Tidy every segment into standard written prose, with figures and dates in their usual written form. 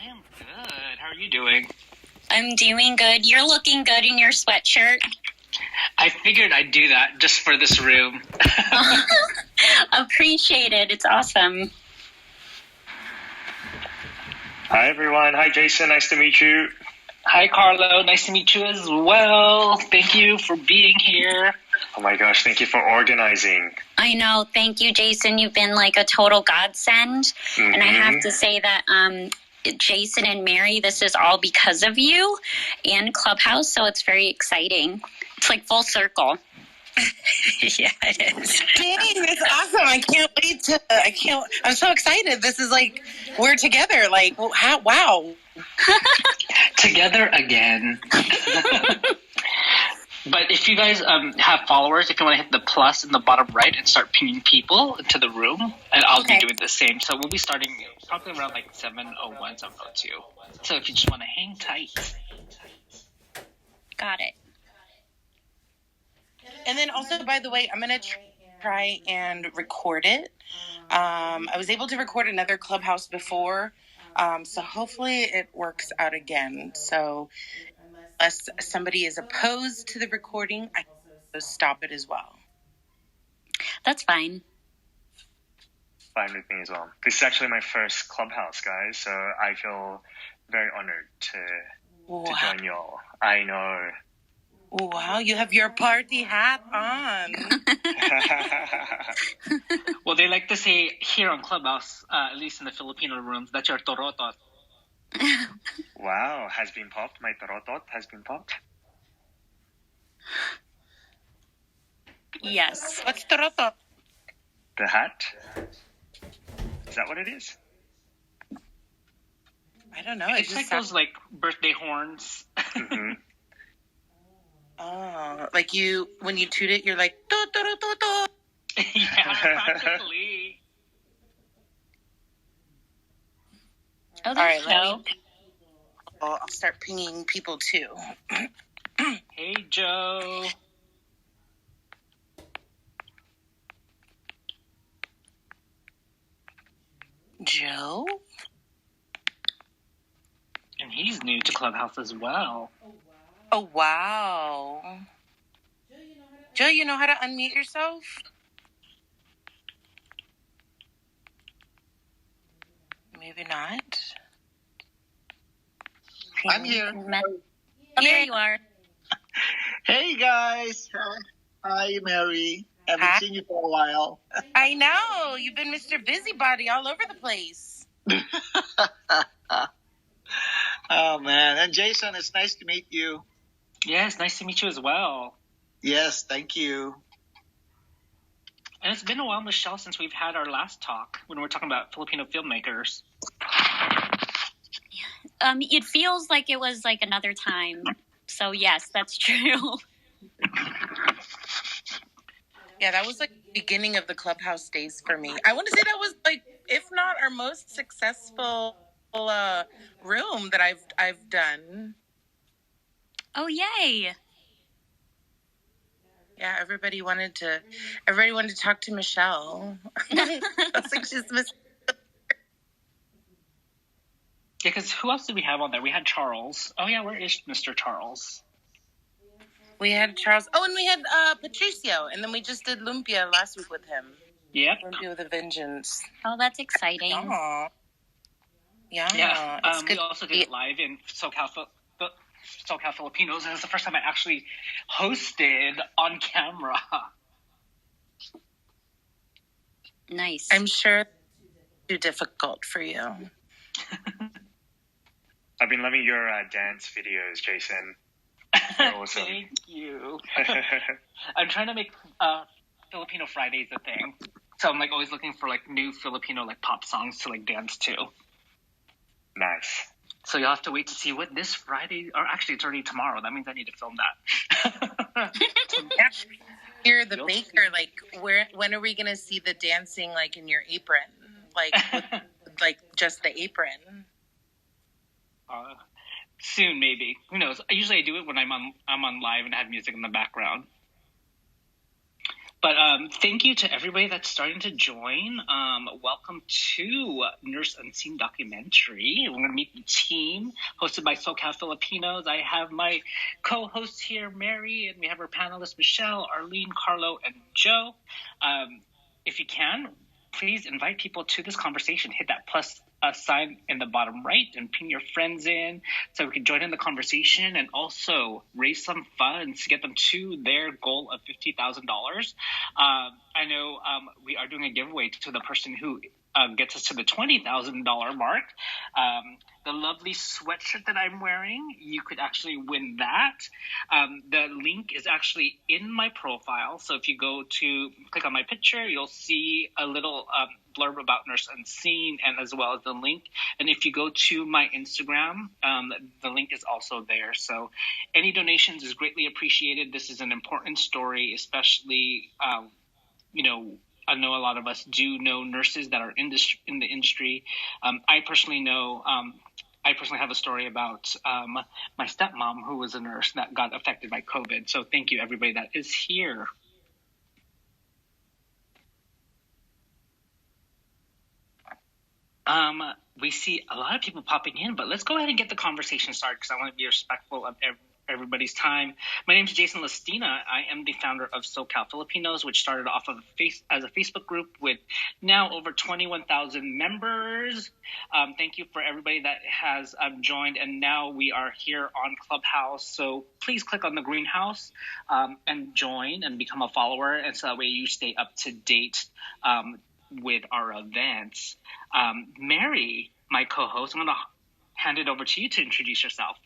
I am good. How are you doing? I'm doing good. You're looking good in your sweatshirt. I figured I'd do that just for this room. Appreciate it. It's awesome. Hi, everyone. Hi, Jason. Nice to meet you. Hi, Carlo. Nice to meet you as well. Thank you for being here. Oh, my gosh. Thank you for organizing. I know. Thank you, Jason. You've been like a total godsend. Mm-hmm. And I have to say that Jason and Mary, this is all because of you and Clubhouse, so it's very exciting. It's like full circle. Yeah, it is. Dang, that's awesome. I'm so excited. This is like, we're together. Like, wow. Together again. But if you guys have followers, if you want to hit the plus in the bottom right and start pinging people into the room, and I'll be doing the same. So we'll be starting probably around like 7:01, 7:02. So if you just want to hang tight. Got it. And then also, by the way, I'm going to try and record it. I was able to record another Clubhouse before, so hopefully it works out again. So unless somebody is opposed to the recording, I can stop it as well. That's fine. Fine with me as well. This is actually my first Clubhouse, guys, so I feel very honored to join y'all. I know. Wow, you have your party hat on. Well, they like to say here on Clubhouse, at least in the Filipino rooms, that you're torotot. Wow, has been popped. My tarotot has been popped. Yes. What's tarotot? The hat? Is that what it is? I don't know. It's like those like birthday horns. Mm-hmm. Oh, like when you toot it, you're like, do, do, do, do, do. Yeah, practically. Oh, All right, so. I'll start pinging people too. Hey, Joe. Joe? And he's new to Clubhouse as well. Oh, wow. Joe, you know how to unmute yourself? Maybe not. I'm here. Oh, there you are. Hey, guys. Hi, Mary. Haven't seen you for a while. I know. You've been Mr. Busybody all over the place. Oh, man. And Jason, it's nice to meet you. Yes, nice to meet you as well. Yes, thank you. And it's been a while, Michele, since we've had our last talk when we were talking about Filipino filmmakers. It feels like it was like another time. So yes, that's true. Yeah, that was like the beginning of the Clubhouse days for me. I want to say that was like, if not our most successful room that I've done. Oh, yay. Yeah, everybody wanted to talk to Michele. I was like, she's Miss. Yeah, because who else did we have on there? We had Charles. Oh, yeah, where is Mr. Charles? We had Charles. Oh, and we had Patricio. And then we just did Lumpia last week with him. Yep. Lumpia with a Vengeance. Oh, that's exciting. Aww. Yeah. Yeah. It's good. We also did it live in SoCal Filipinos, and it's the first time I actually hosted on camera. Nice. I'm sure it's too difficult for you. I've been loving your dance videos, Jason. They're awesome. Thank you. I'm trying to make Filipino Fridays a thing. So I'm like always looking for like new Filipino like pop songs to like dance to. Nice. So you'll have to wait to see what this Friday, or actually it's already tomorrow. That means I need to film that. You're the baker. Like, when are we going to see the dancing like in your apron? Like, with, like just the apron? Soon, maybe. Who knows? Usually I do it when I'm on live and I have music in the background. But thank you to everybody that's starting to join. Welcome to Nurse Unseen documentary. We're going to meet the team hosted by SoCal Filipinos. I have my co-hosts here, Mary, and we have our panelists, Michele, Arlyn, Carlo, and Joe. If you can, please invite people to this conversation. Hit that plus sign in the bottom right and ping your friends in so we can join in the conversation and also raise some funds to get them to their goal of $50,000. I know we are doing a giveaway to the person who gets us to the $20,000 mark. The lovely sweatshirt that I'm wearing, you could actually win that. The link is actually in my profile. So if you go to click on my picture, you'll see a little blurb about Nurse Unseen and as well as the link. And if you go to my Instagram, the link is also there. So any donations is greatly appreciated. This is an important story, especially, I know a lot of us do know nurses that are in the industry. I personally have a story about my stepmom who was a nurse that got affected by COVID. So thank you, everybody that is here. We see a lot of people popping in, but let's go ahead and get the conversation started because I want to be respectful of everybody's time. My name is Listina. I am the founder of SoCal Filipinos, which started off of as a Facebook group with now over 21,000 members. Thank you for everybody that has joined, and now we are here on Clubhouse. So please click on the greenhouse and join and become a follower, and so that way you stay up to date with our events. Mary, my co-host, I'm going to hand it over to you to introduce yourself.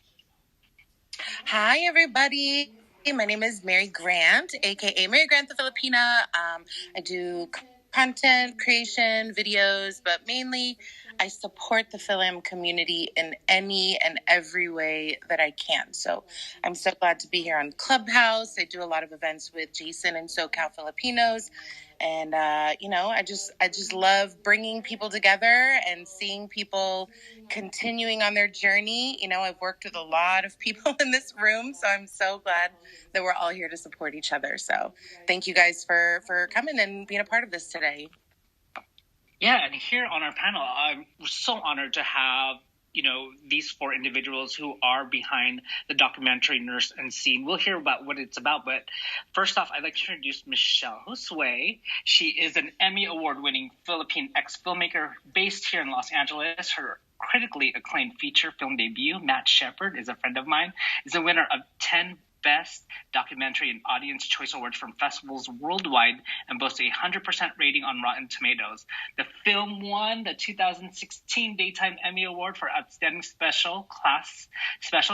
Hi, everybody. My name is Mary Grant, aka Mary Grant the Filipina. I do content creation, videos, but mainly I support the film community in any and every way that I can. So I'm so glad to be here on Clubhouse. I do a lot of events with Jason and SoCal Filipinos. And, I just love bringing people together and seeing people continuing on their journey. I've worked with a lot of people in this room, so I'm so glad that we're all here to support each other. So thank you guys for coming and being a part of this today. Yeah, and here on our panel, I'm so honored to have these four individuals who are behind the documentary Nurse Unseen. We'll hear about what it's about, but first off, I'd like to introduce Michele Josue. She is an Emmy Award-winning Philippine ex-filmmaker based here in Los Angeles. Her critically acclaimed feature film debut, Matt Shepard, is a friend of mine, is a winner of 10 Best Documentary and Audience Choice Awards from festivals worldwide and boasts a 100% rating on Rotten Tomatoes. The film won the 2016 Daytime Emmy Award for Outstanding Special.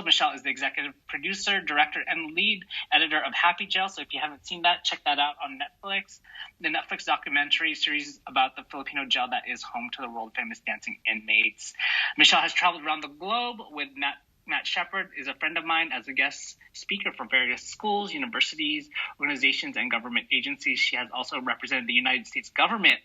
Michele is the executive producer, director, and lead editor of Happy Jail. So if you haven't seen that, check that out on Netflix. The Netflix documentary series about the Filipino jail that is home to the world-famous dancing inmates. Michele has traveled around the globe with Matt Shepard is a friend of mine as a guest speaker for various schools, universities, organizations, and government agencies. She has also represented the United States government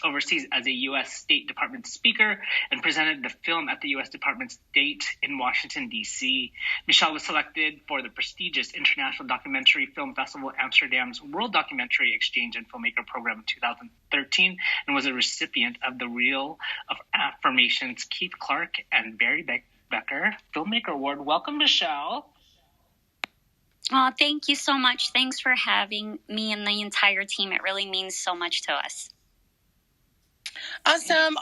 overseas as a U.S. State Department speaker and presented the film at the U.S. Department State in Washington, D.C. Michele was selected for the prestigious International Documentary Film Festival Amsterdam's World Documentary Exchange and Filmmaker Program in 2013 and was a recipient of the Reel of Affirmation's Keith Clark and Barry Becker Filmmaker Award. Welcome, Michele. Oh, thank you so much. Thanks for having me and the entire team. It really means so much to us. Awesome.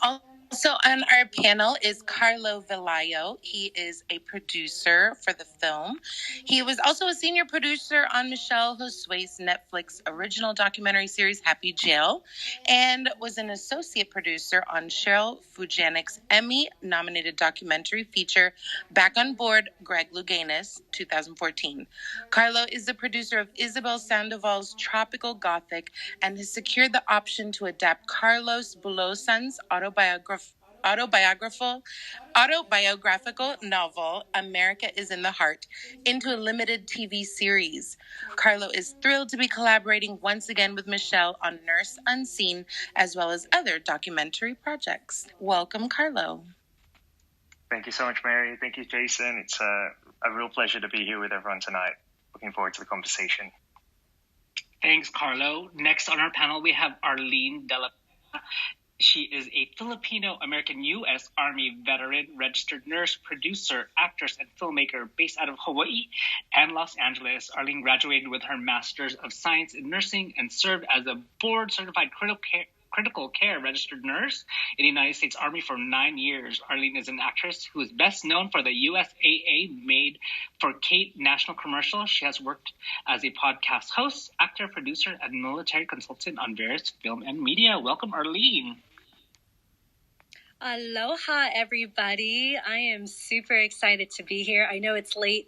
Also on our panel is Carlo Velayo. He is a producer for the film. He was also a senior producer on Michele Josue's Netflix original documentary series, Happy Jail, and was an associate producer on Cheryl Fujanik's Emmy-nominated documentary feature, Back on Board, Greg Louganis, 2014. Carlo is the producer of Isabel Sandoval's Tropical Gothic and has secured the option to adapt Carlos Bulosan's autobiographical novel, America is in the Heart, into a limited TV series. Carlo is thrilled to be collaborating once again with Michele on Nurse Unseen, as well as other documentary projects. Welcome, Carlo. Thank you so much, Mary. Thank you, Jason. It's a real pleasure to be here with everyone tonight. Looking forward to the conversation. Thanks, Carlo. Next on our panel, we have Arlyn, Dela. She is a Filipino-American U.S. Army veteran, registered nurse, producer, actress, and filmmaker based out of Hawaii and Los Angeles. Arlyn graduated with her Master's of Science in Nursing and served as a board-certified critical care registered nurse in the United States Army for 9 years. Arlyn is an actress who is best known for the USAA Made for Kate national commercial. She has worked as a podcast host, actor, producer, and military consultant on various film and media. Welcome, Arlyn. Aloha, everybody. I am super excited to be here. I know it's late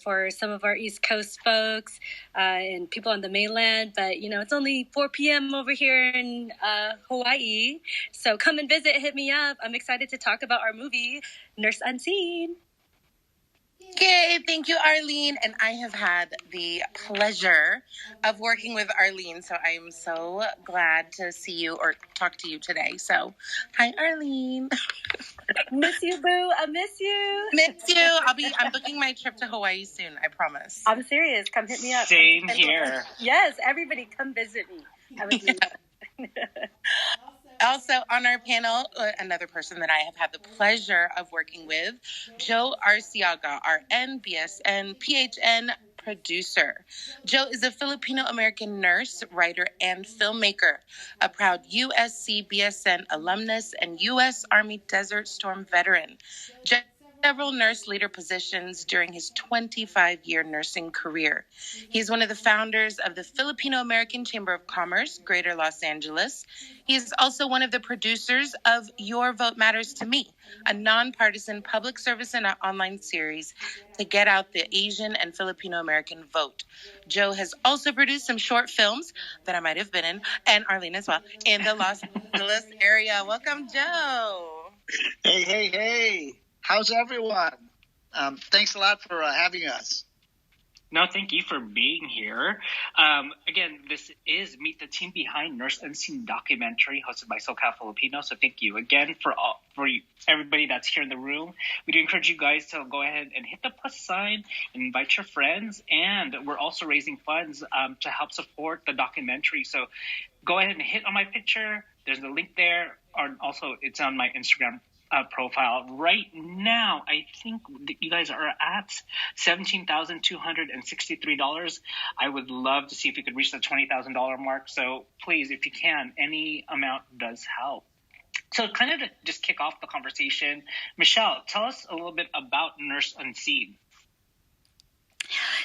for some of our East Coast folks and people on the mainland, but, it's only 4 p.m. over here in Hawaii. So come and visit, hit me up. I'm excited to talk about our movie, Nurse Unseen. Yay, thank you, Arlyn. And I have had the pleasure of working with Arlyn, so I'm so glad to see you or talk to you today. So, hi, Arlyn. Miss you, boo. I miss you. Miss you. I'm booking my trip to Hawaii soon, I promise. I'm serious. Come hit me up. Same here. Yes, everybody come visit me. I would love it. Also on our panel, another person that I have had the pleasure of working with, Joe Arciaga RN BSN PHN producer. Joe is a Filipino-American nurse, writer, and filmmaker, a proud USC BSN alumnus and U.S. Army Desert Storm veteran. Joe several nurse leader positions during his 25-year nursing career. He's one of the founders of the Filipino-American Chamber of Commerce, Greater Los Angeles. He is also one of the producers of Your Vote Matters to Me, a nonpartisan public service and online series to get out the Asian and Filipino-American vote. Joe has also produced some short films that I might have been in, and Arlyn as well, in the Los Angeles area. Welcome, Joe. Hey. How's everyone? Thanks a lot for having us. No, thank you for being here. Again, this is Meet the Team Behind Nurse Unseen documentary hosted by SoCal Filipinos. So thank you again for everybody that's here in the room. We do encourage you guys to go ahead and hit the plus sign and invite your friends. And we're also raising funds to help support the documentary. So go ahead and hit on my picture. There's a link there. Or also, it's on my Instagram profile right now. I think you guys are at $17,263. I would love to see if you could reach the $20,000 mark. So please, if you can, any amount does help. So kind of to just kick off the conversation, Michele, tell us a little bit about Nurse Unseen.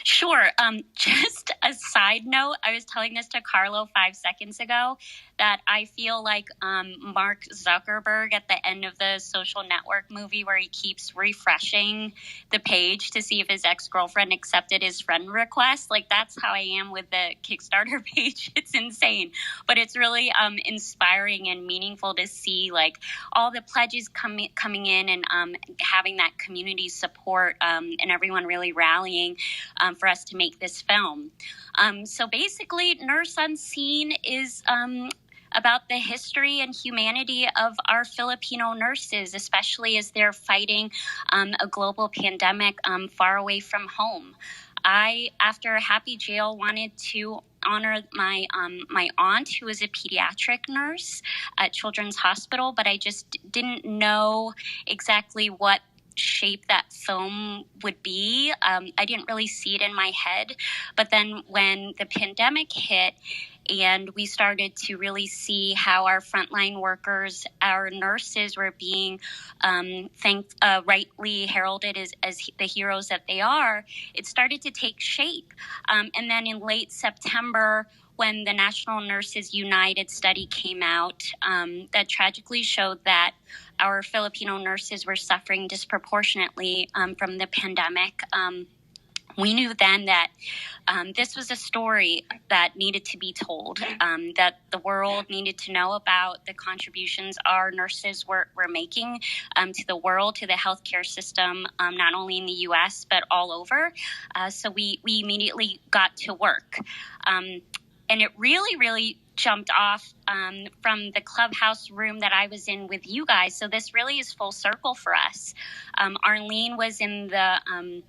Sure. Just a side note, I was telling this to Carlo 5 seconds ago that I feel like Mark Zuckerberg at the end of the Social Network movie where he keeps refreshing the page to see if his ex-girlfriend accepted his friend request. Like, that's how I am with the Kickstarter page. It's insane. But it's really inspiring and meaningful to see, like, all the pledges coming in and having that community support and everyone really rallying for us to make this film. So basically, Nurse Unseen is about the history and humanity of our Filipino nurses, especially as they're fighting a global pandemic far away from home. I, after Happy Jail, wanted to honor my aunt, who was a pediatric nurse at Children's Hospital, but I just didn't know exactly what shape that film would be. I didn't really see it in my head. But then when the pandemic hit and we started to really see how our frontline workers, our nurses were being rightly heralded as the heroes that they are, it started to take shape. And then in late September, when the National Nurses United study came out, that tragically showed that our Filipino nurses were suffering disproportionately from the pandemic. We knew then that this was a story that needed to be told, that the world needed to know about the contributions our nurses were making to the world, to the healthcare system, not only in the U.S., but all over. So we immediately got to work. And it really, really jumped off from the clubhouse room that I was in with you guys. So this really is full circle for us. Arlyn was in the,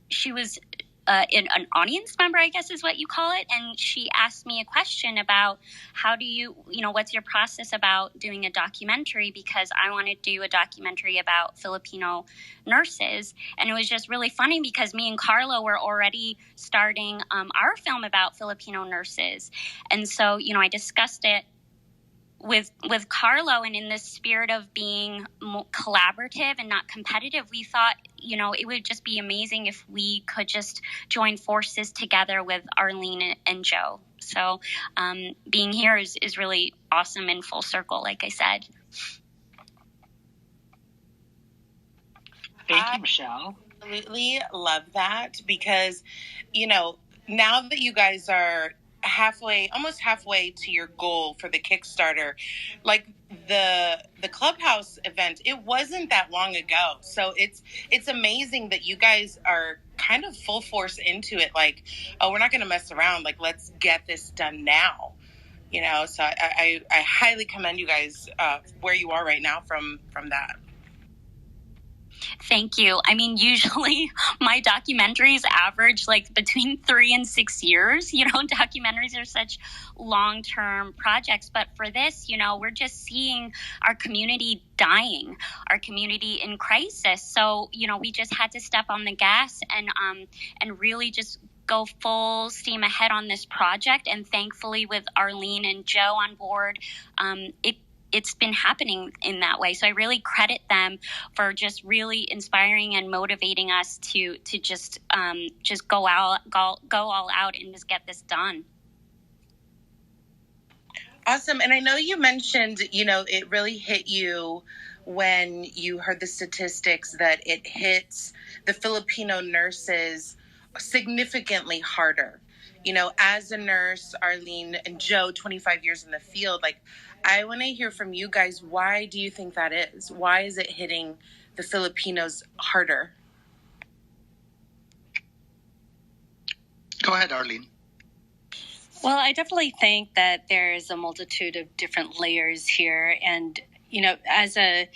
she was an audience member, I guess is what you call it. And she asked me a question about how do you know, what's your process about doing a documentary? Because I want to do a documentary about Filipino nurses. And it was just really funny because me and Carlo were already starting our film about Filipino nurses. And so, you know, I discussed it with Carlo, and in the spirit of being collaborative and not competitive, we thought, you know, it would just be amazing if we could just join forces together with Arlyn and Joe. So being here is really awesome and full circle, like I said. Thank you, Michele. Absolutely love that, because, you know, now that you guys are almost halfway to your goal for the Kickstarter, like the Clubhouse event, it wasn't that long ago. So it's amazing that you guys are kind of full force into it. Like, oh, we're not going to mess around. Like, let's get this done now. You know, so I highly commend you guys where you are right now from that. Thank you. I mean, usually my documentaries average like between 3 and 6 years. You know, documentaries are such long-term projects. But for this, you know, we're just seeing our community dying, our community in crisis. So, you know, we just had to step on the gas and really just go full steam ahead on this project. And thankfully, with Arlyn and Joe on board, it's been happening in that way. So I really credit them for just really inspiring and motivating us to just go all out and just get this done. Awesome. And I know you mentioned, you know, it really hit you when you heard the statistics that it hits the Filipino nurses significantly harder. You know, as a nurse, Arlyn and Joe, 25 years in the field, like, I want to hear from you guys. Why do you think that is? Why is it hitting the Filipinos harder? Go ahead, Arlyn. Well, I definitely think that there's a multitude of different layers here. And, you know, as a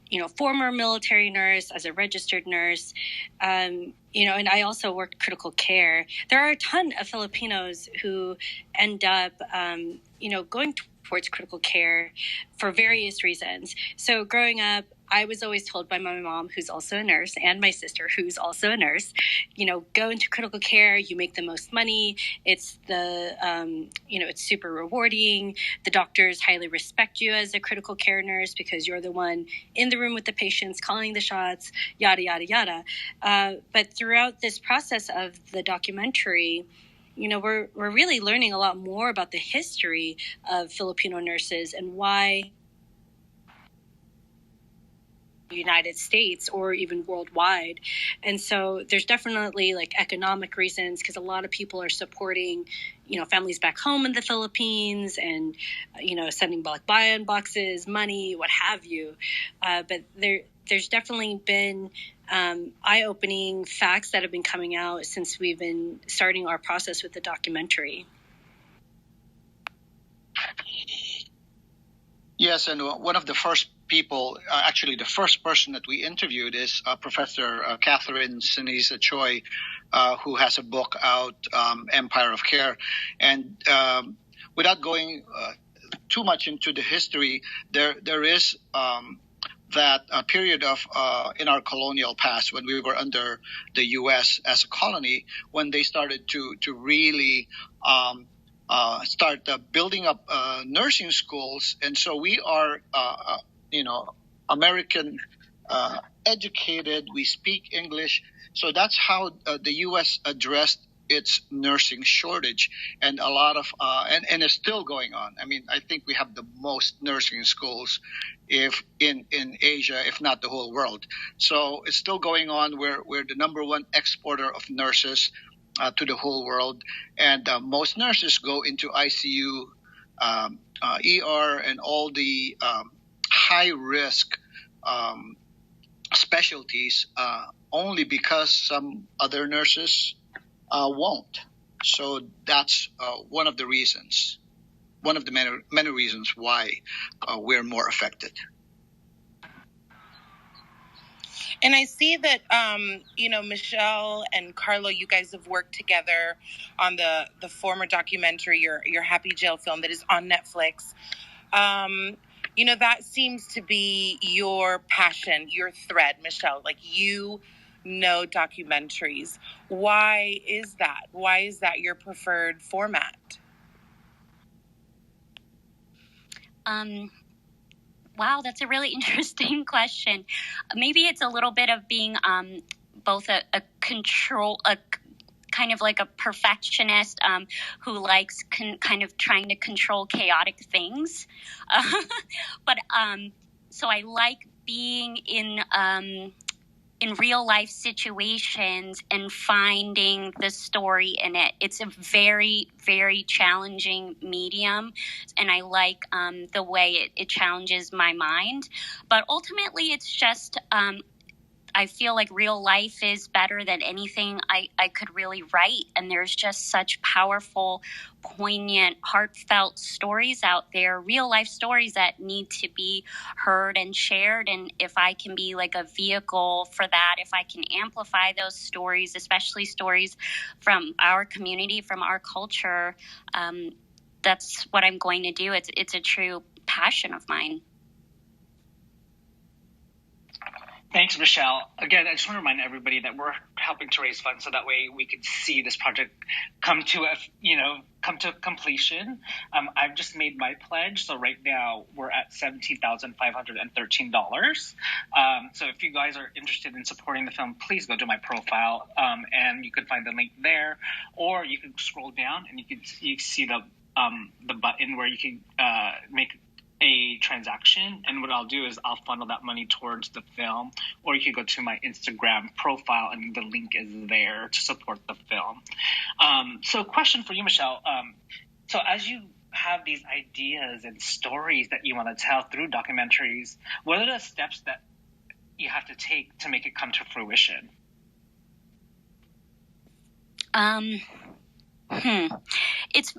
you know, former military nurse, as a registered nurse, you know, and I also worked critical care. There are a ton of Filipinos who end up, you know, going towards critical care for various reasons. So growing up, I was always told by my mom, who's also a nurse, and my sister, who's also a nurse, you know, go into critical care, you make the most money. It's you know, it's super rewarding. The doctors highly respect you as a critical care nurse because you're the one in the room with the patients, calling the shots, yada, yada, yada. But throughout this process of the documentary, you know, we're really learning a lot more about the history of Filipino nurses and why United States or even worldwide. And so there's definitely like economic reasons, because a lot of people are supporting, you know, families back home in the Philippines and, you know, sending like buy-in boxes, money, what have you. But there's definitely been eye-opening facts that have been coming out since we've been starting our process with the documentary. Yes, and one of the first people, actually the first person that we interviewed is Professor Catherine Sinisa Choi, who has a book out, Empire of Care. And without going too much into the history, there is that period of in our colonial past when we were under the U.S. as a colony, when they started to really start building up nursing schools. And so we are, you know, American educated, we speak English. So that's how the U.S. addressed its nursing shortage, and a lot of and it's still going on. I mean, I think we have the most nursing schools if in Asia, if not the whole world. So it's still going on. We're the number one exporter of nurses to the whole world, and most nurses go into ICU, ER, and all the high risk specialties only because some other nurses won't. So that's one of the reasons, one of the many reasons why we're more affected. And I see that, Michele and Carlo, you guys have worked together on the former documentary, your Happy Jail film that is on Netflix. That seems to be your passion, your thread, Michele. Like, you know documentaries. Why is that? Why is that your preferred format? Wow, that's a really interesting question. Maybe it's a little bit of being both a kind of like a perfectionist who likes kind of trying to control chaotic things. But so I like being in real life situations and finding the story in it. It's a very, very challenging medium, and I like the way it challenges my mind. But ultimately, it's just I feel like real life is better than anything I could really write. And there's just such powerful, poignant, heartfelt stories out there, real life stories that need to be heard and shared. And if I can be like a vehicle for that, if I can amplify those stories, especially stories from our community, from our culture, that's what I'm going to do. It's a true passion of mine. Thanks, Michele. Again, I just want to remind everybody that we're helping to raise funds so that way we could see this project come to completion. I've just made my pledge, so right now we're at $17,513. So if you guys are interested in supporting the film, please go to my profile, and you can find the link there, or you can scroll down and you see the button where you can make a transaction, and what I'll do is I'll funnel that money towards the film, or you can go to my Instagram profile and the link is there to support the film. So question for you, Michele. So as you have these ideas and stories that you want to tell through documentaries, what are the steps that you have to take to make it come to fruition?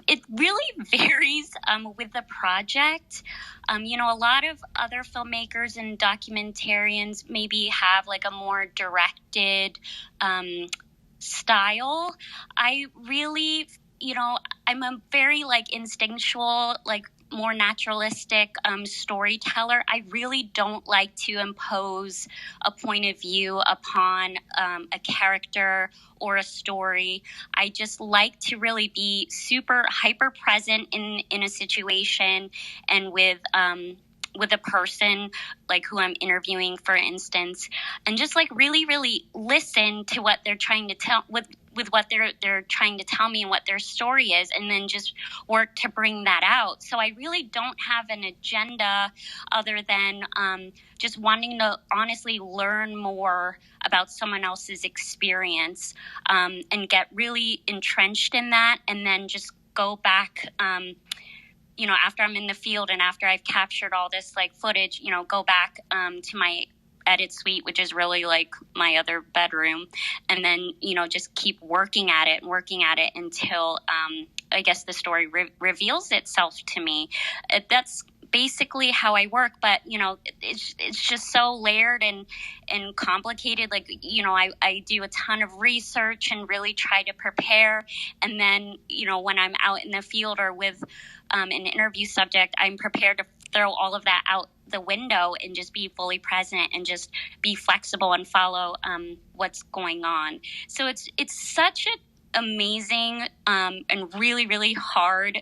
It really varies with the project. A lot of other filmmakers and documentarians maybe have like a more directed style. I really, I'm a very like instinctual, like more naturalistic storyteller. I really don't like to impose a point of view upon a character or a story. I just like to really be super hyper present in a situation and with a person like who I'm interviewing, for instance, and just like really, really listen to what they're trying to tell with what they're trying to tell me and what their story is, and then just work to bring that out. So I really don't have an agenda other than just wanting to honestly learn more about someone else's experience and get really entrenched in that, and then just go back after I'm in the field and after I've captured all this like footage, go back to my edit suite, which is really like my other bedroom, and then just keep working at it until I guess the story reveals itself to me. That's basically how I work, but it's just so layered and complicated. Like I do a ton of research and really try to prepare, and then when I'm out in the field or with an interview subject, I'm prepared to throw all of that out the window and just be fully present and just be flexible and follow what's going on. So it's such an amazing and really, really hard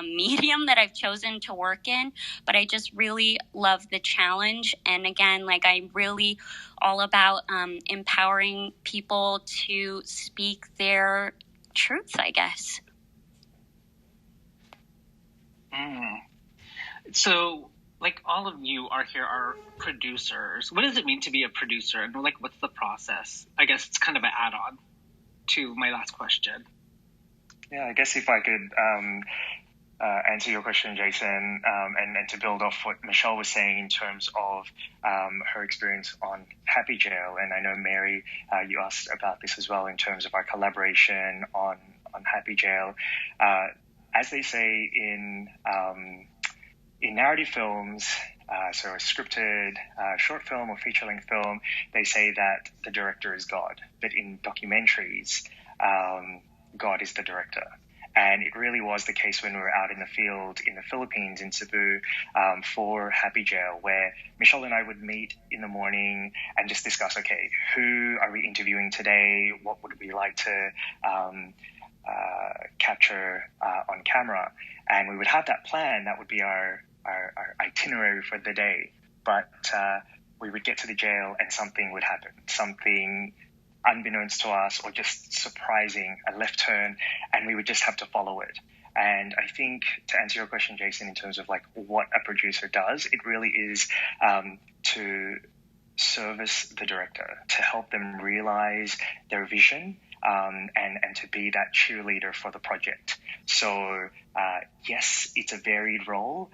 medium that I've chosen to work in, but I just really love the challenge. And again, like I'm really all about empowering people to speak their truths, I guess. So, like, all of you are producers. What does it mean to be a producer? And, like, what's the process? I guess it's kind of an add-on to my last question. Yeah, I guess if I could answer your question, Jason, and to build off what Michele was saying in terms of her experience on Happy Jail. And I know, Mary, you asked about this as well in terms of our collaboration on Happy Jail. As they say in narrative films, So a scripted short film or feature-length film, they say that the director is God. But in documentaries, God is the director. And it really was the case when we were out in the field in the Philippines, in Cebu, for Happy Jail, where Michele and I would meet in the morning and just discuss, okay, who are we interviewing today? What would we like to capture on camera? And we would have that plan. That would be our itinerary for the day. But we would get to the jail and something would happen, something unbeknownst to us or just surprising, a left turn, and we would just have to follow it. And I think, to answer your question, Jason, in terms of like what a producer does, it really is to service the director, to help them realize their vision, and to be that cheerleader for the project. So yes, it's a varied role.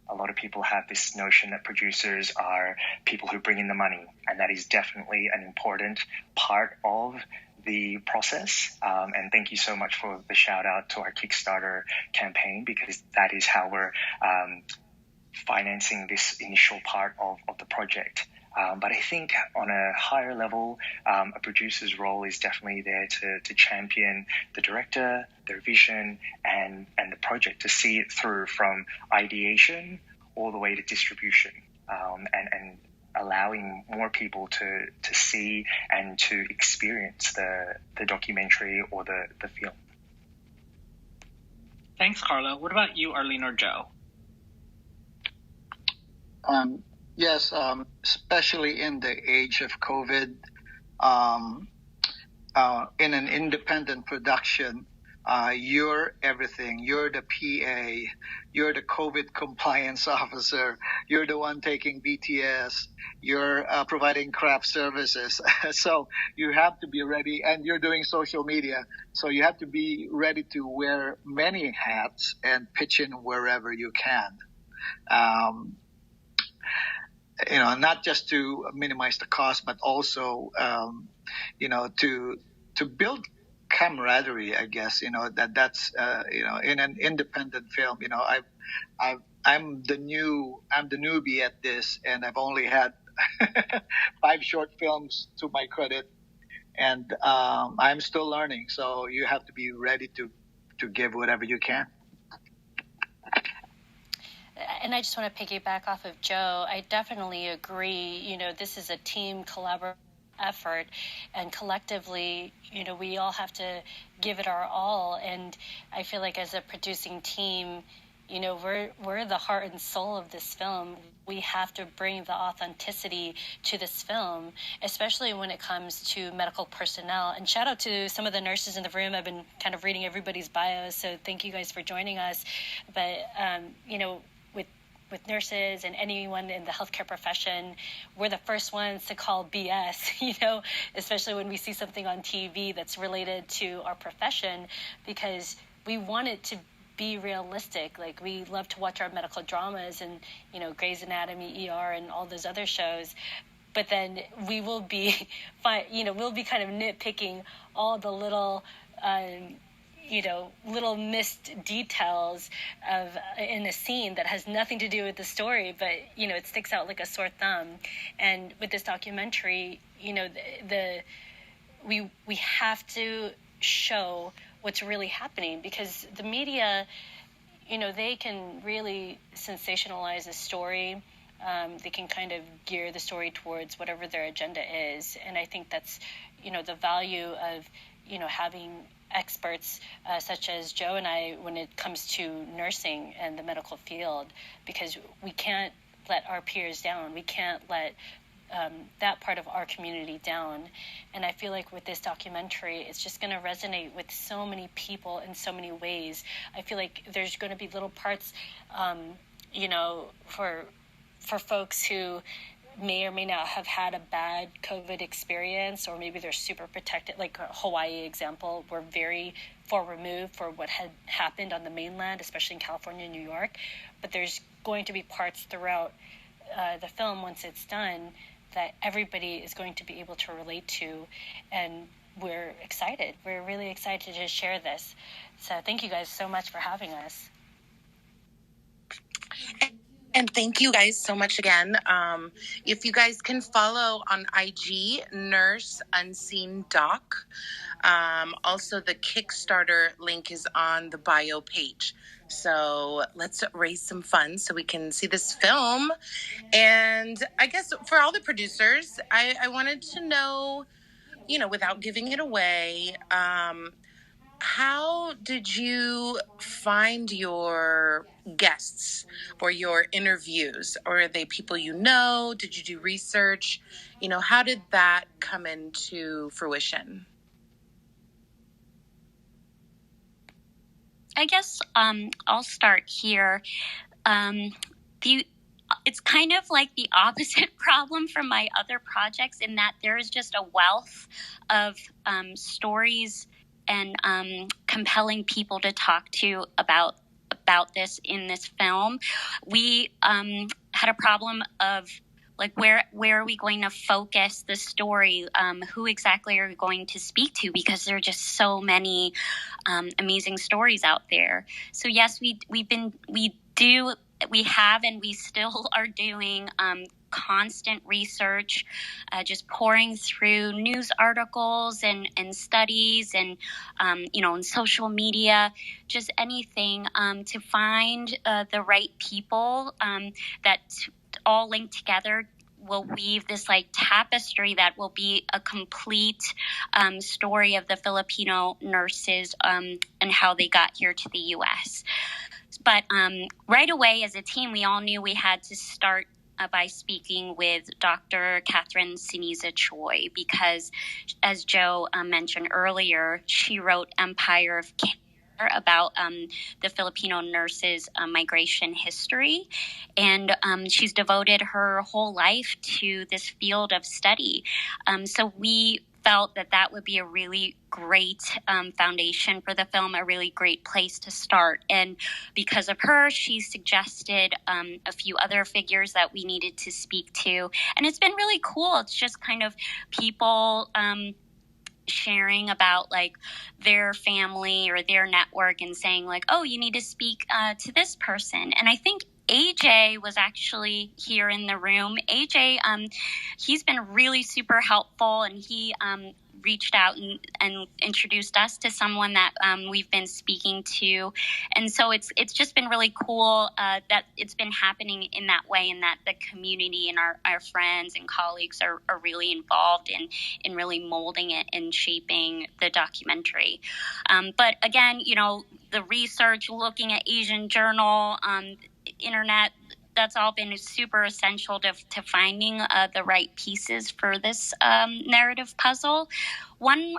A lot of people have this notion that producers are people who bring in the money, and that is definitely an important part of the process. And thank you so much for the shout out to our Kickstarter campaign, because that is how we're financing this initial part of the project. But I think on a higher level, a producer's role is definitely there to champion the director, their vision, and the project, to see it through from ideation all the way to distribution, and allowing more people to see and to experience the documentary or the film. Thanks, Carlo. What about you, Arlyn or Joe? Yes, especially in the age of COVID, in an independent production, you're everything. You're the PA, you're the COVID compliance officer, you're the one taking BTS, you're providing craft services. So you have to be ready, and you're doing social media. So you have to be ready to wear many hats and pitch in wherever you can. Not just to minimize the cost, but also, to build camaraderie, I guess, that's in an independent film, I'm the newbie at this, and I've only had 5 short films to my credit, and I'm still learning. So you have to be ready to give whatever you can. And I just want to piggyback off of Joe. I definitely agree. This is a team collaborative effort, and collectively, we all have to give it our all. And I feel like as a producing team, we're the heart and soul of this film. We have to bring the authenticity to this film, especially when it comes to medical personnel. And shout out to some of the nurses in the room. I've been kind of reading everybody's bios, so thank you guys for joining us. But, with nurses and anyone in the healthcare profession, we're the first ones to call BS, especially when we see something on TV that's related to our profession, because we want it to be realistic. Like, we love to watch our medical dramas and, Grey's Anatomy, ER, and all those other shows. But then we will be, we'll be kind of nitpicking all the little, little missed details in a scene that has nothing to do with the story, but, it sticks out like a sore thumb. And with this documentary, we have to show what's really happening, because the media, they can really sensationalize a story. They can kind of gear the story towards whatever their agenda is. And I think that's, the value of, having experts such as Joe and I when it comes to nursing and the medical field, because we can't let our peers down. We can't let that part of our community down. And I feel like with this documentary, it's just going to resonate with so many people in so many ways. I feel like there's going to be little parts, for folks who may or may not have had a bad COVID experience, or maybe they're super protected, like Hawaii example. We're very far removed for what had happened on the mainland, especially in California and New York. But there's going to be parts throughout the film, once it's done, that everybody is going to be able to relate to. And we're excited. We're really excited to share this. So thank you guys so much for having us. And thank you guys so much again. If you guys can follow on IG, Nurse Unseen Doc. Also, the Kickstarter link is on the bio page. So let's raise some funds so we can see this film. And I guess for all the producers, I wanted to know, without giving it away, how did you find your guests or your interviews? Or are they people you know? Did you do research? How did that come into fruition? I guess I'll start here. It's kind of like the opposite problem from my other projects in that there is just a wealth of stories and compelling people to talk to about this in this film. We had a problem of like where are we going to focus the story? Who exactly are we going to speak to? Because there are just so many amazing stories out there. So yes, we have and we still are doing constant research, just pouring through news articles and studies and, in social media, just anything to find the right people that all linked together will weave this like tapestry that will be a complete story of the Filipino nurses and how they got here to the U.S. But right away as a team, we all knew we had to start by speaking with Dr. Catherine Sinisa Choi because, as Joe mentioned earlier, she wrote Empire of Care about the Filipino nurses' migration history. And she's devoted her whole life to this field of study. So we felt that would be a really great foundation for the film, a really great place to start. And because of her, she suggested a few other figures that we needed to speak to. And it's been really cool. It's just kind of people sharing about like their family or their network and saying like, oh, you need to speak to this person. And I think AJ was actually here in the room. AJ, he's been really super helpful, and he reached out and introduced us to someone that we've been speaking to. And so it's just been really cool that it's been happening in that way, and that the community and our friends and colleagues are really involved in really molding it and shaping the documentary. But again, the research, looking at Asian Journal, internet, that's all been super essential to finding the right pieces for this narrative puzzle. One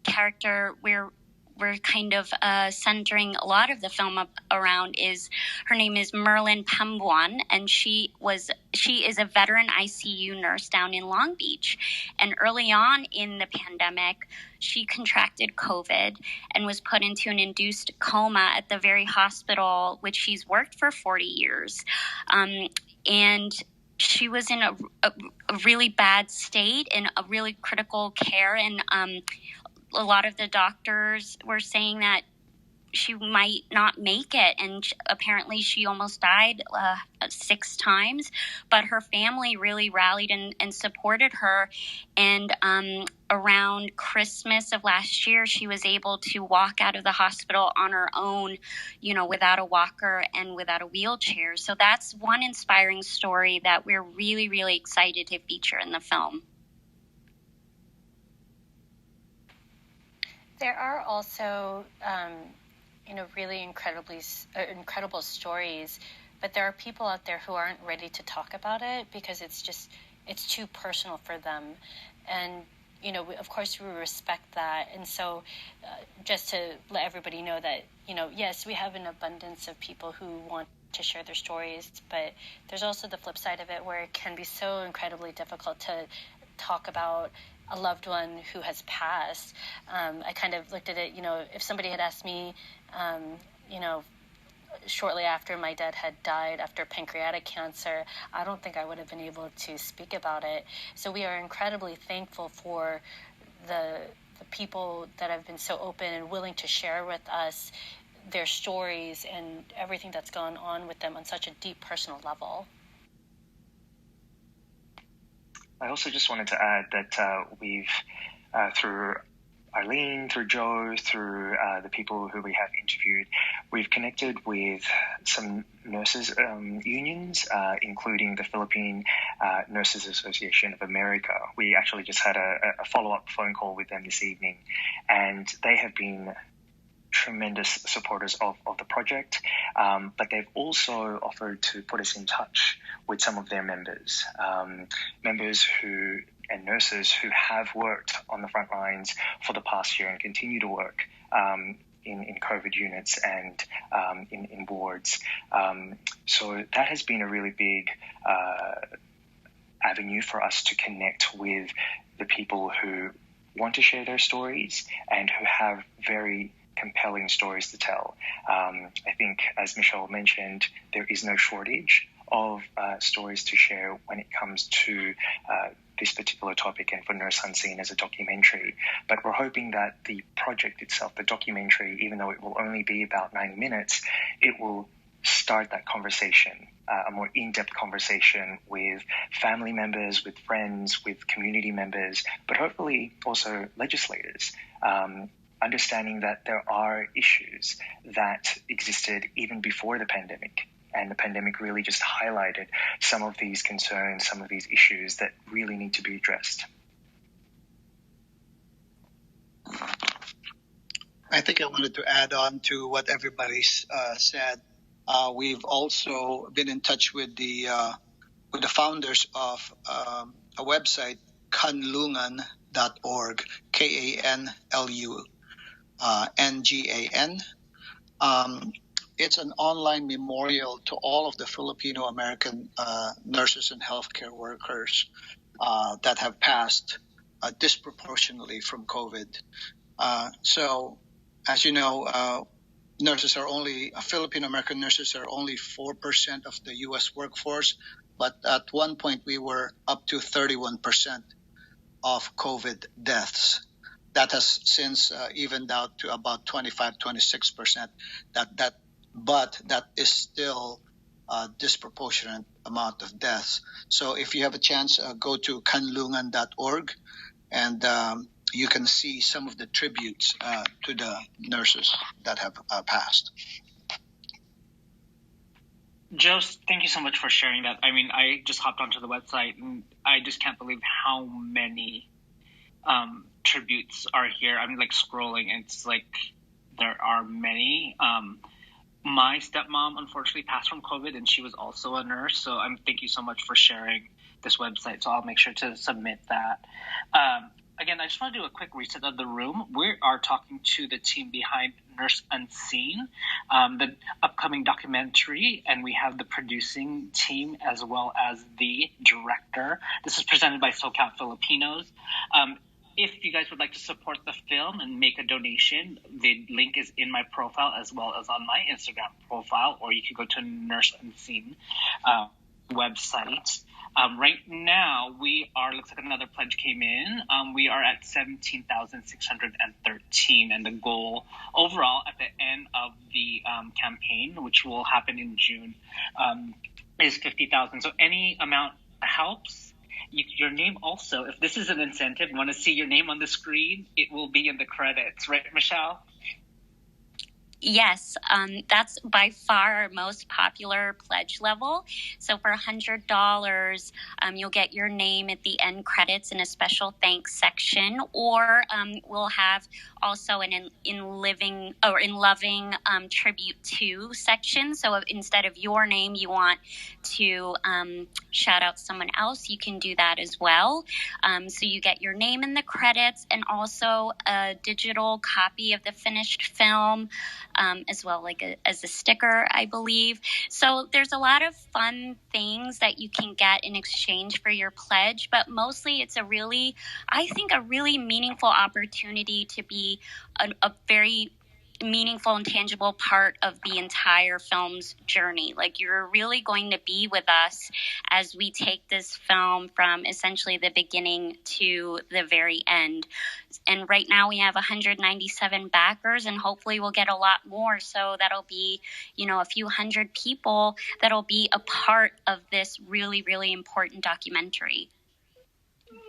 character we're kind of centering a lot of the film around her name is Merlin Pambuan, and she is a veteran ICU nurse down in Long Beach. And early on in the pandemic, she contracted COVID and was put into an induced coma at the very hospital which she's worked for 40 years. And she was in a really bad state, in a really critical care, and a lot of the doctors were saying that she might not make it, and apparently she almost died 6 times, but her family really rallied and supported her. And around Christmas of last year, she was able to walk out of the hospital on her own, without a walker and without a wheelchair. So that's one inspiring story that we're really, really excited to feature in the film. There are also, really incredible stories, but there are people out there who aren't ready to talk about it because it's too personal for them. And, of course we respect that. And so just to let everybody know that, yes, we have an abundance of people who want to share their stories, but there's also the flip side of it where it can be so incredibly difficult to talk about a loved one who has passed. I kind of looked at it, if somebody had asked me, shortly after my dad had died after pancreatic cancer, I don't think I would have been able to speak about it. So we are incredibly thankful for the people that have been so open and willing to share with us their stories and everything that's gone on with them on such a deep personal level. I also just wanted to add that we've, through Arlyn, through Joe, through the people who we have interviewed, we've connected with some nurses unions, including the Philippine Nurses Association of America. We actually just had a follow-up phone call with them this evening, and they have been tremendous supporters of the project, but they've also offered to put us in touch with some of their members, and nurses who have worked on the front lines for the past year and continue to work in COVID units and in wards. So that has been a really big avenue for us to connect with the people who want to share their stories and who have very compelling stories to tell. I think, as Michele mentioned, there is no shortage of stories to share when it comes to this particular topic and for Nurse Unseen as a documentary. But we're hoping that the project itself, the documentary, even though it will only be about 90 minutes, it will start that conversation, a more in-depth conversation with family members, with friends, with community members, but hopefully also legislators, understanding that there are issues that existed even before the pandemic. And the pandemic really just highlighted some of these concerns, some of these issues that really need to be addressed. I think I wanted to add on to what everybody's said. We've also been in touch with the founders of a website, kanlungan.org, KANLUNGAN. It's an online memorial to all of the Filipino American nurses and healthcare workers that have passed disproportionately from COVID. So, as you know, Filipino American nurses are only 4% of the U.S. workforce, but at one point we were up to 31% of COVID deaths. That has since evened out to about 25-26%. But that is still a disproportionate amount of deaths. So if you have a chance, go to kanlungan.org, and you can see some of the tributes to the nurses that have passed. Joe, thank you so much for sharing that. I mean, I just hopped onto the website, and I just can't believe how many tributes are here. I'm like scrolling, and it's like there are many. My stepmom unfortunately passed from COVID, and she was also a nurse. So thank you so much for sharing this website. So I'll make sure to submit that. Again, I just want to do a quick reset of the room. We are talking to the team behind Nurse Unseen, the upcoming documentary, and we have the producing team as well as the director. This is presented by SoCal Filipinos. If you guys would like to support the film and make a donation, the link is in my profile as well as on my Instagram profile, or you could go to Nurse Unseen website. Right now, looks like another pledge came in. We are at 17,613, and the goal overall at the end of the campaign, which will happen in June, is 50,000. So any amount helps. Your name also, if this is an incentive, you want to see your name on the screen, it will be in the credits, right, Michele? Yes, that's by far our most popular pledge level. So for $100, you'll get your name at the end credits in a special thanks section, or we'll have also an in loving tribute to section. So instead of your name, you want to shout out someone else, you can do that as well. So you get your name in the credits and also a digital copy of the finished film. As well, as a sticker, I believe. So there's a lot of fun things that you can get in exchange for your pledge, but mostly it's a really meaningful opportunity to be a very meaningful and tangible part of the entire film's journey. Like, you're really going to be with us as we take this film from essentially the beginning to the very end. And right now we have 197 backers, and hopefully we'll get a lot more. So that'll be, a few hundred people that'll be a part of this really, really important documentary.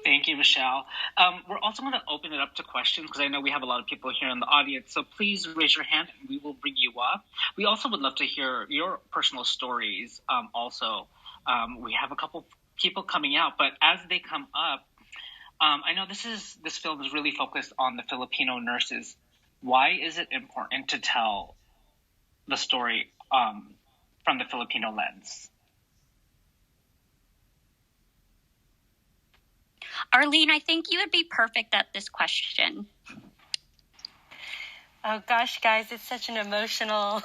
Thank you, Michele. We're also going to open it up to questions because I know we have a lot of people here in the audience. So please raise your hand and we will bring you up. We also would love to hear your personal stories. We have a couple people coming out, but as they come up, I know this film is really focused on the Filipino nurses. Why is it important to tell the story from the Filipino lens? Arlyn, I think you would be perfect at this question. Oh gosh, guys, it's such an emotional...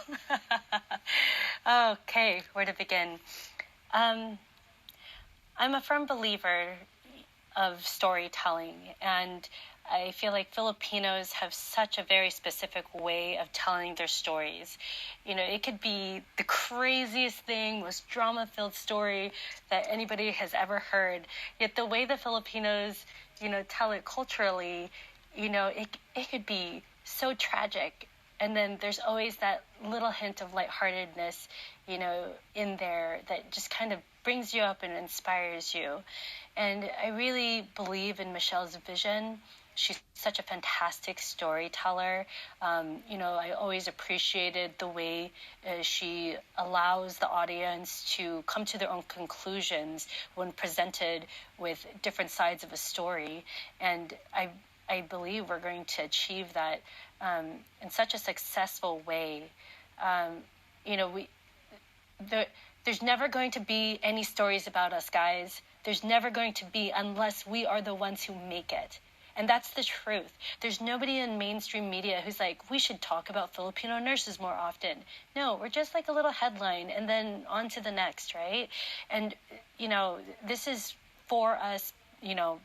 Okay, where to begin? I'm a firm believer of storytelling, and I feel like Filipinos have such a very specific way of telling their stories. It could be the craziest thing, most drama-filled story that anybody has ever heard. Yet the way the Filipinos, tell it culturally, it could be so tragic. And then there's always that little hint of lightheartedness, in there that just kind of brings you up and inspires you. And I really believe in Michele's vision. She's such a fantastic storyteller. I always appreciated the way she allows the audience to come to their own conclusions when presented with different sides of a story. And I believe we're going to achieve that in such a successful way. There's never going to be any stories about us, guys. There's never going to be unless we are the ones who make it. And that's the truth. There's nobody in mainstream media who's like, we should talk about Filipino nurses more often. No, we're just like a little headline and then on to the next, right? And, this is for us,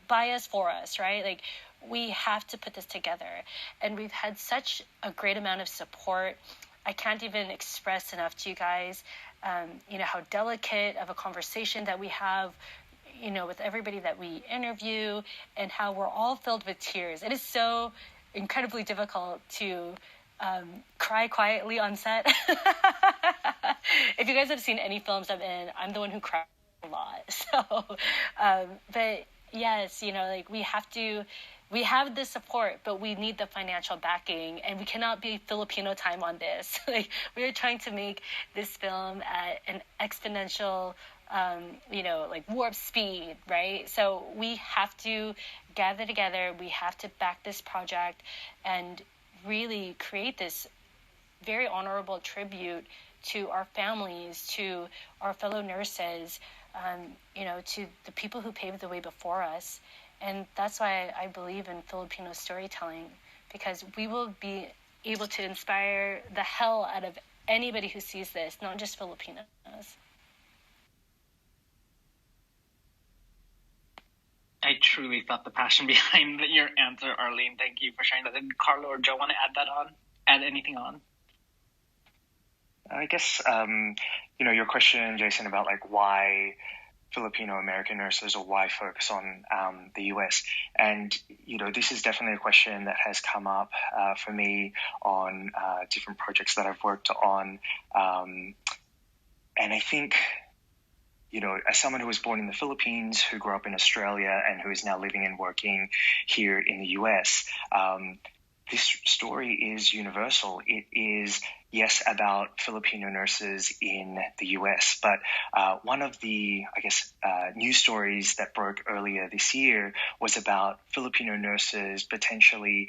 by us, for us, right? Like, we have to put this together. And we've had such a great amount of support. I can't even express enough to you guys, how delicate of a conversation that we have, with everybody that we interview, and how we're all filled with tears. It is so incredibly difficult to cry quietly on set. If you guys have seen any films I'm in, I'm the one who cries a lot. So, but yes, we have the support, but we need the financial backing, and we cannot be Filipino time on this. We are trying to make this film at an exponential, warp speed, right? So we have to gather together. We have to back this project and really create this very honorable tribute to our families, to our fellow nurses, to the people who paved the way before us. And that's why I believe in Filipino storytelling, because we will be able to inspire the hell out of anybody who sees this, not just Filipinos. I truly felt the passion behind your answer, Arlyn. Thank you for sharing that. Did Carlo or Joe want to add anything on? I guess, your question, Jason, about why Filipino American nurses, or why focus on the US. And, this is definitely a question that has come up for me on different projects that I've worked on. And I think, as someone who was born in the Philippines, who grew up in Australia, and who is now living and working here in the US, this story is universal. It is, yes, about Filipino nurses in the US, but one of the, news stories that broke earlier this year was about Filipino nurses potentially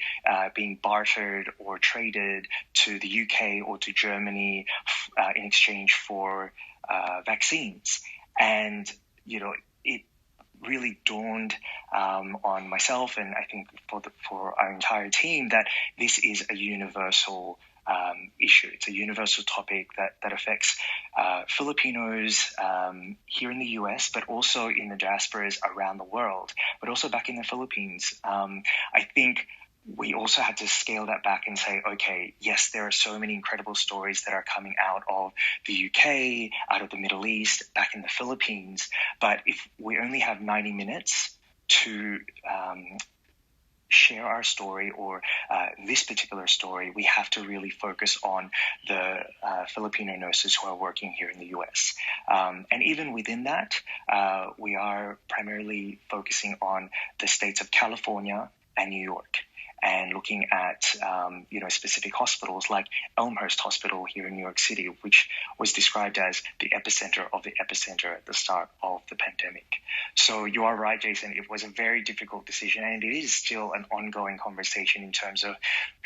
being bartered or traded to the UK or to Germany in exchange for vaccines. And, it really dawned on myself, and I think for our entire team, that this is a universal issue. It's a universal topic that affects Filipinos here in the US, but also in the diasporas around the world, but also back in the Philippines. I think we also had to scale that back and say, okay, yes, there are so many incredible stories that are coming out of the UK, out of the Middle East, back in the Philippines. But if we only have 90 minutes to share our story or this particular story, we have to really focus on the Filipino nurses who are working here in the US. And even within that, we are primarily focusing on the states of California and New York, and looking at specific hospitals like Elmhurst Hospital here in New York City, which was described as the epicenter of the epicenter at the start of the pandemic. So you are right, Jason. It was a very difficult decision, and it is still an ongoing conversation in terms of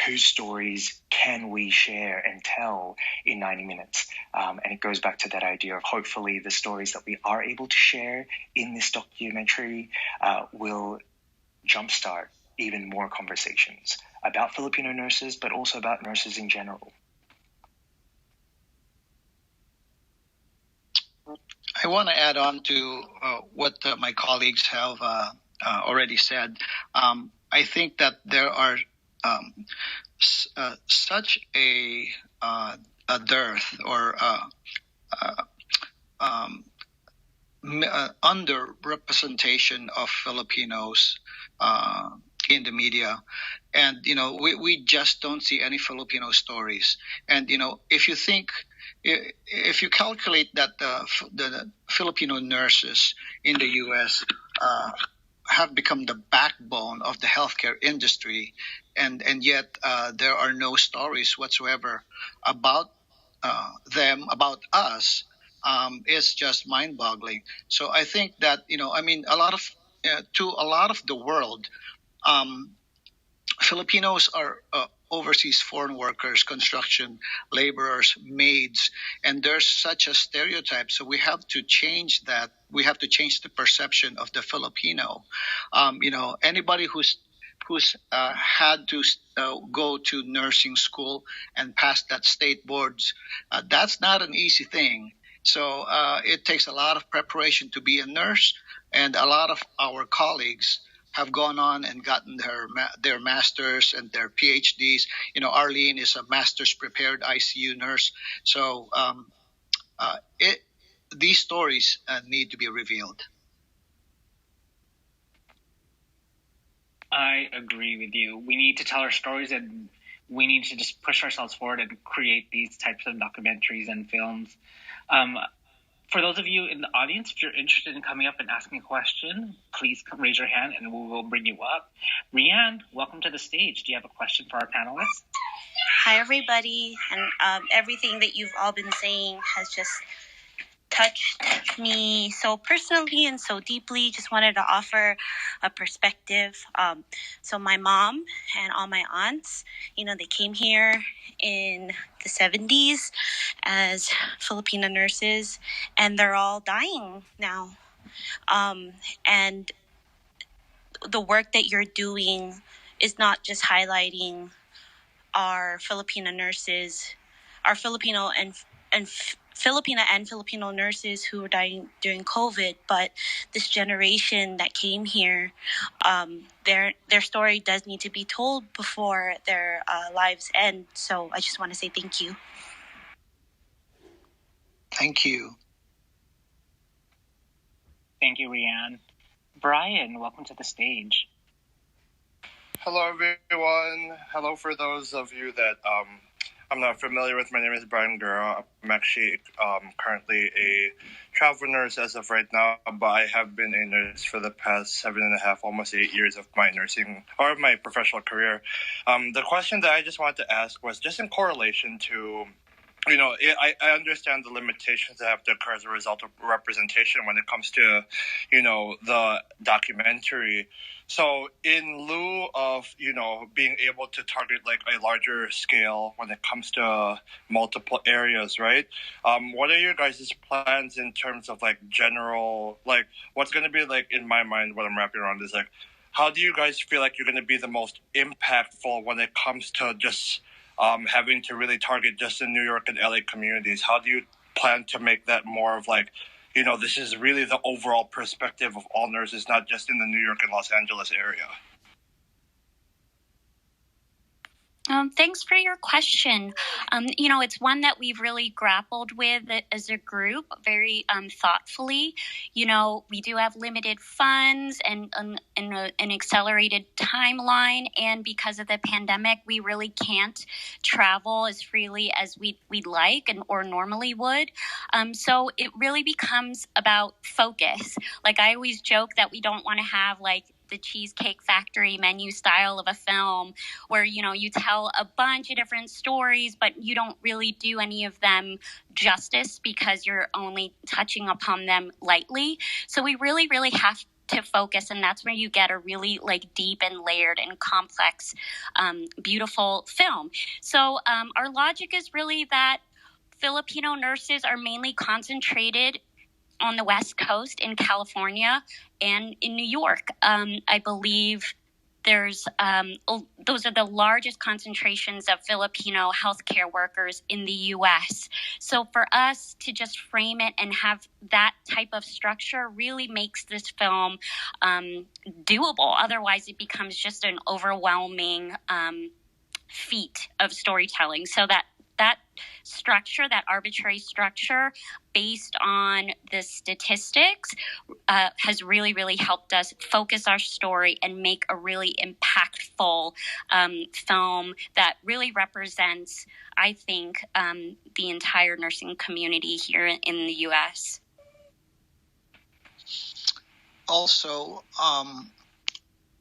whose stories can we share and tell in 90 minutes. And it goes back to that idea of hopefully the stories that we are able to share in this documentary will jumpstart even more conversations about Filipino nurses, but also about nurses in general. I want to add on to what my colleagues have already said. I think that there are such a dearth or underrepresentation of Filipinos in the media, and we just don't see any Filipino stories. And if you calculate that the Filipino nurses in the U.S. have become the backbone of the healthcare industry, and yet there are no stories whatsoever about them, about us, is just mind-boggling. So I think that a lot of to a lot of the world, Filipinos are overseas foreign workers, construction laborers, maids, and there's such a stereotype. So we have to change that. We have to change the perception of the Filipino. Anybody who's had to go to nursing school and pass that state boards, that's not an easy thing. So it takes a lot of preparation to be a nurse, and a lot of our colleagues have gone on and gotten their masters and their PhDs. Arlyn is a master's prepared ICU nurse. So these stories need to be revealed. I agree with you. We need to tell our stories, and we need to just push ourselves forward and create these types of documentaries and films. For those of you in the audience, if you're interested in coming up and asking a question, please raise your hand and we will bring you up. Rianne, welcome to the stage. Do you have a question for our panelists? Hi, everybody. And everything that you've all been saying has just touched me so personally and so deeply. Just wanted to offer a perspective. So my mom and all my aunts, they came here in the 70s as Filipino nurses, and they're all dying now. And the work that you're doing is not just highlighting our Filipino nurses, our Filipino and Filipino nurses who were dying during COVID, but this generation that came here, their story does need to be told before their lives end. So I just want to say thank you. Thank you. Thank you, Rianne. Brian, welcome to the stage. Hello, everyone. Hello for those of you that I'm not familiar with. My name is Brian Guerra. I'm actually currently a travel nurse as of right now, but I have been a nurse for the past 7.5, almost 8 years of my nursing or my professional career. The question that I just wanted to ask was just in correlation to, I understand the limitations that have to occur as a result of representation when it comes to, the documentary. So in lieu of, being able to target like a larger scale when it comes to multiple areas, right? What are your guys' plans in terms of like general, like what's going to be like in my mind, what I'm wrapping around is like, how do you guys feel like you're going to be the most impactful when it comes to just having to really target just the New York and LA communities? How do you plan to make that more of like, this is really the overall perspective of all nurses, not just in the New York and Los Angeles area? Thanks for your question. It's one that we've really grappled with as a group very thoughtfully. We do have limited funds and an accelerated timeline. And because of the pandemic, we really can't travel as freely as we'd like or normally would. So it really becomes about focus. Like I always joke that we don't want to have like the Cheesecake Factory menu style of a film where, you tell a bunch of different stories, but you don't really do any of them justice because you're only touching upon them lightly. So we really, really have to focus, and that's where you get a really like deep and layered and complex, beautiful film. So our logic is really that Filipino nurses are mainly concentrated on the West Coast in California and in New York. I believe those are the largest concentrations of Filipino healthcare workers in the U.S. So for us to just frame it and have that type of structure really makes this film doable. Otherwise, it becomes just an overwhelming feat of storytelling. So that structure, that arbitrary structure based on the statistics has really, really helped us focus our story and make a really impactful film that really represents, I think, the entire nursing community here in the U.S. Also,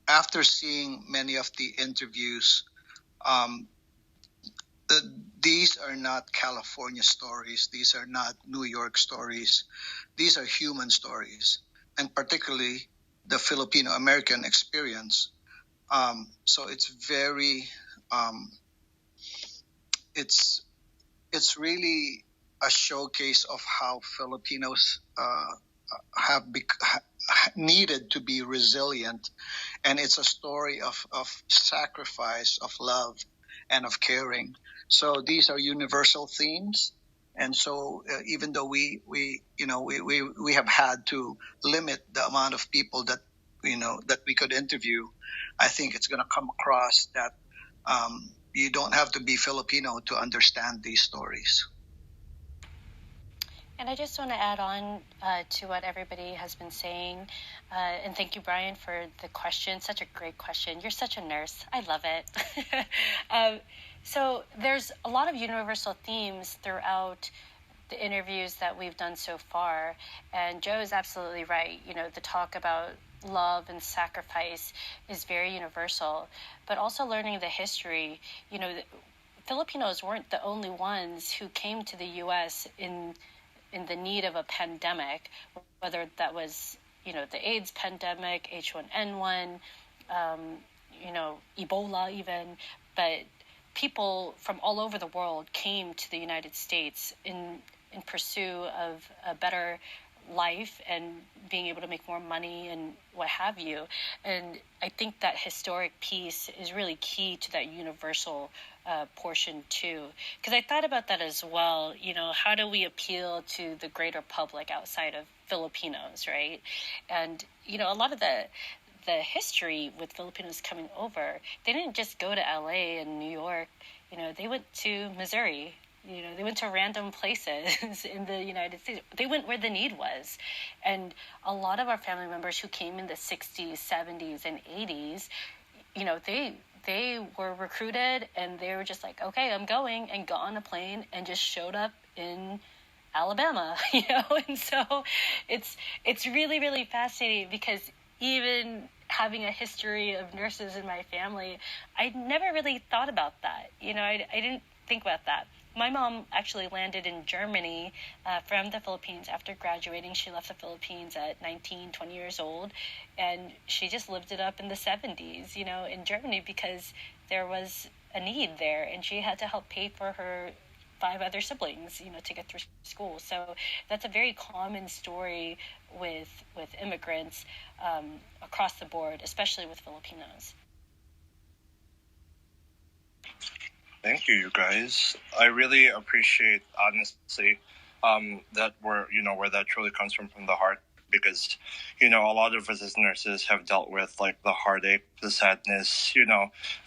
after seeing many of the interviews, these are not California stories. These are not New York stories. These are human stories, and particularly the Filipino American experience. So it's very, it's really a showcase of how Filipinos have needed to be resilient, and it's a story of sacrifice, of love, and of caring. So these are universal themes, and so even though we have had to limit the amount of people that we could interview, I think it's going to come across that you don't have to be Filipino to understand these stories. And I just want to add on to what everybody has been saying. And thank you, Brian, for the question. Such a great question. You're such a nurse. I love it. So there's a lot of universal themes throughout the interviews that we've done so far. And Joe is absolutely right. The talk about love and sacrifice is very universal. But also learning the history, Filipinos weren't the only ones who came to the U.S. in the need of a pandemic, whether that was, the AIDS pandemic, H1N1, Ebola even, but people from all over the world came to the United States in pursuit of a better life and being able to make more money and what have you. And I think that historic piece is really key to that universal portion too, because I thought about that as well. How do we appeal to the greater public outside of Filipinos, right? And a lot of the history with Filipinos coming over, they didn't just go to LA and New York. They went to Missouri. They went to random places in the United States. They went where the need was. And a lot of our family members who came in the 60s, 70s, and 80s, they were recruited and they were just like, okay, I'm going, and got on a plane and just showed up in Alabama, And so it's really, really fascinating, because even having a history of nurses in my family, I never really thought about that. I didn't think about that. My mom actually landed in Germany from the Philippines after graduating. She left the Philippines at 19, 20 years old, and she just lived it up in the 70s, in Germany, because there was a need there, and she had to help pay for her 5 other siblings, to get through school. So that's a very common story with immigrants across the board, especially with Filipinos. Thank you, you guys. I really appreciate, honestly, that where that truly comes from the heart. because, a lot of us as nurses have dealt with like the heartache, the sadness.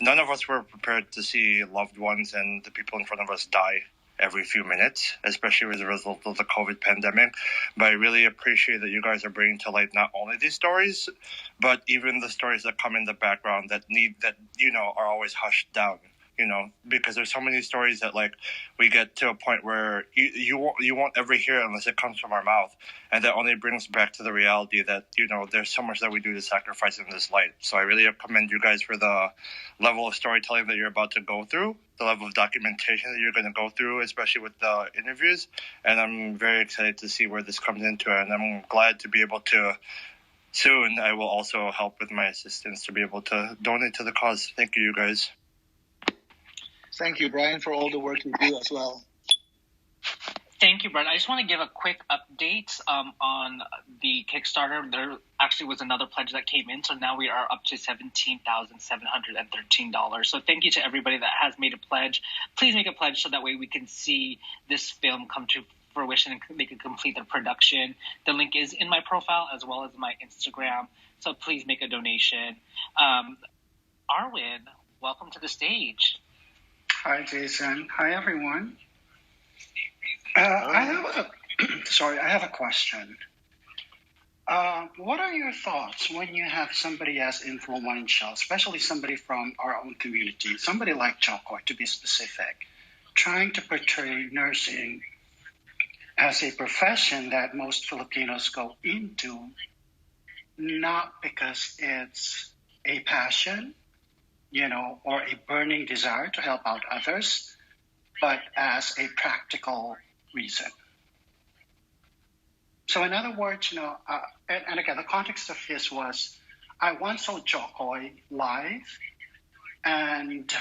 None of us were prepared to see loved ones and the people in front of us die every few minutes, especially as a result of the COVID pandemic. But I really appreciate that you guys are bringing to light not only these stories, but even the stories that come in the background that are always hushed down. Because there's so many stories that like we get to a point where you won't ever hear it unless it comes from our mouth, and that only brings back to the reality that there's so much that we do to sacrifice in this light. So I really commend you guys for the level of storytelling that you're about to go through, the level of documentation that you're going to go through, especially with the interviews, and I'm very excited to see where this comes into, and I'm glad to be able to. Soon, I will also help with my assistance to be able to donate to the cause. Thank you, you guys. Thank you, Brian, for all the work you do as well. Thank you, Brian. I just want to give a quick update on the Kickstarter. There actually was another pledge that came in, so now we are up to $17,713. So thank you to everybody that has made a pledge. Please make a pledge so that way we can see this film come to fruition and they can complete the production. The link is in my profile as well as my Instagram, so please make a donation. Arlyn, welcome to the stage. Hi, Jason. Hi, everyone. I have a question. What are your thoughts when you have somebody as influential, especially somebody from our own community, somebody like Josue, to be specific, trying to portray nursing as a profession that most Filipinos go into, not because it's a passion, or a burning desire to help out others, but as a practical reason. So in other words, and again, the context of this was, I once saw Josue live, and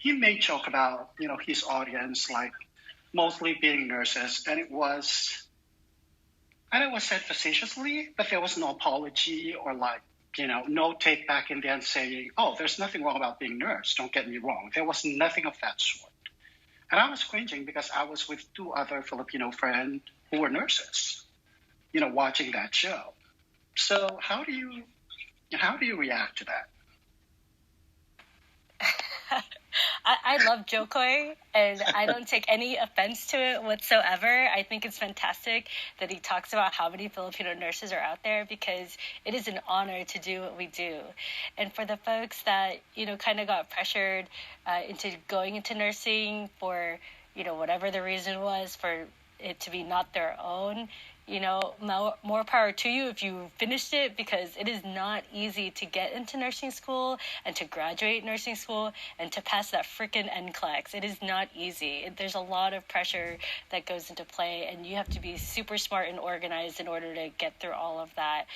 he made joke about, his audience, like mostly being nurses, and it was said facetiously, but there was no apology or like, no take back in the end saying, oh, there's nothing wrong about being a nurse. Don't get me wrong. There was nothing of that sort. And I was cringing because I was with two other Filipino friends who were nurses, watching that show. So how do you react to that? I love Josue, and I don't take any offense to it whatsoever. I think it's fantastic that he talks about how many Filipino nurses are out there, because it is an honor to do what we do. And for the folks that, kind of got pressured into going into nursing for, whatever the reason was for it to be not their own, more power to you if you finished it, because it is not easy to get into nursing school and to graduate nursing school and to pass that freaking NCLEX. It is not easy. There's a lot of pressure that goes into play, and you have to be super smart and organized in order to get through all of that.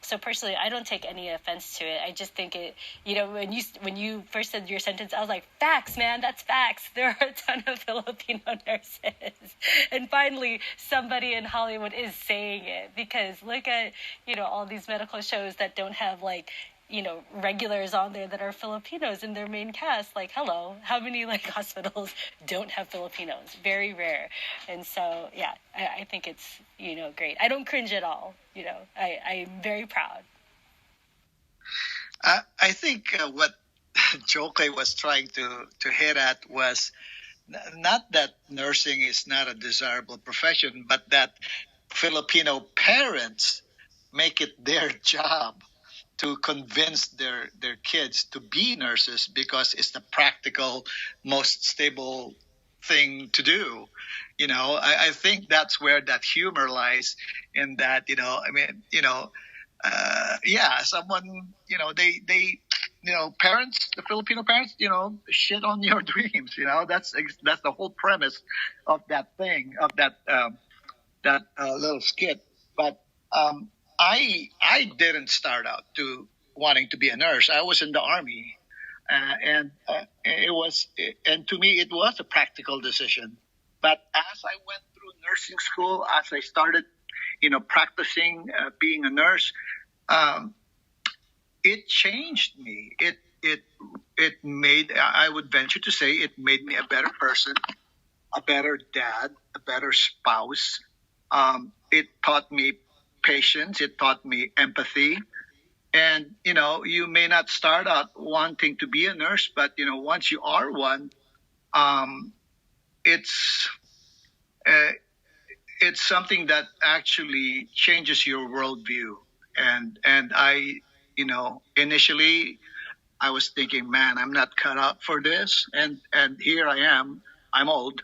So personally, I don't take any offense to it. I just think it, when you first said your sentence, I was like, facts, man, that's facts. There are a ton of Filipino nurses. And finally, somebody in Hollywood is saying it, because look at, all these medical shows that don't have regulars on there that are Filipinos in their main cast. Like, hello, how many hospitals don't have Filipinos? Very rare. And so, yeah, I think it's, great. I don't cringe at all. I'm very proud. I think what Josue was trying to hit at was not that nursing is not a desirable profession, but that Filipino parents make it their job to convince their kids to be nurses because it's the practical, most stable thing to do. I think that's where that humor lies, in that, someone, they parents, the Filipino parents, shit on your dreams. That's the whole premise of that thing, of that little skit. But I didn't start out to wanting to be a nurse. I was in the Army, and to me it was a practical decision. But as I went through nursing school, as I started, practicing being a nurse, it changed me. It made, I would venture to say, it made me a better person, a better dad, a better spouse. It taught me patience. It taught me empathy. And, you may not start out wanting to be a nurse, but, once you are one, it's uh, it's something that actually changes your worldview. And I, initially I was thinking, man, I'm not cut out for this. And here I am. I'm old.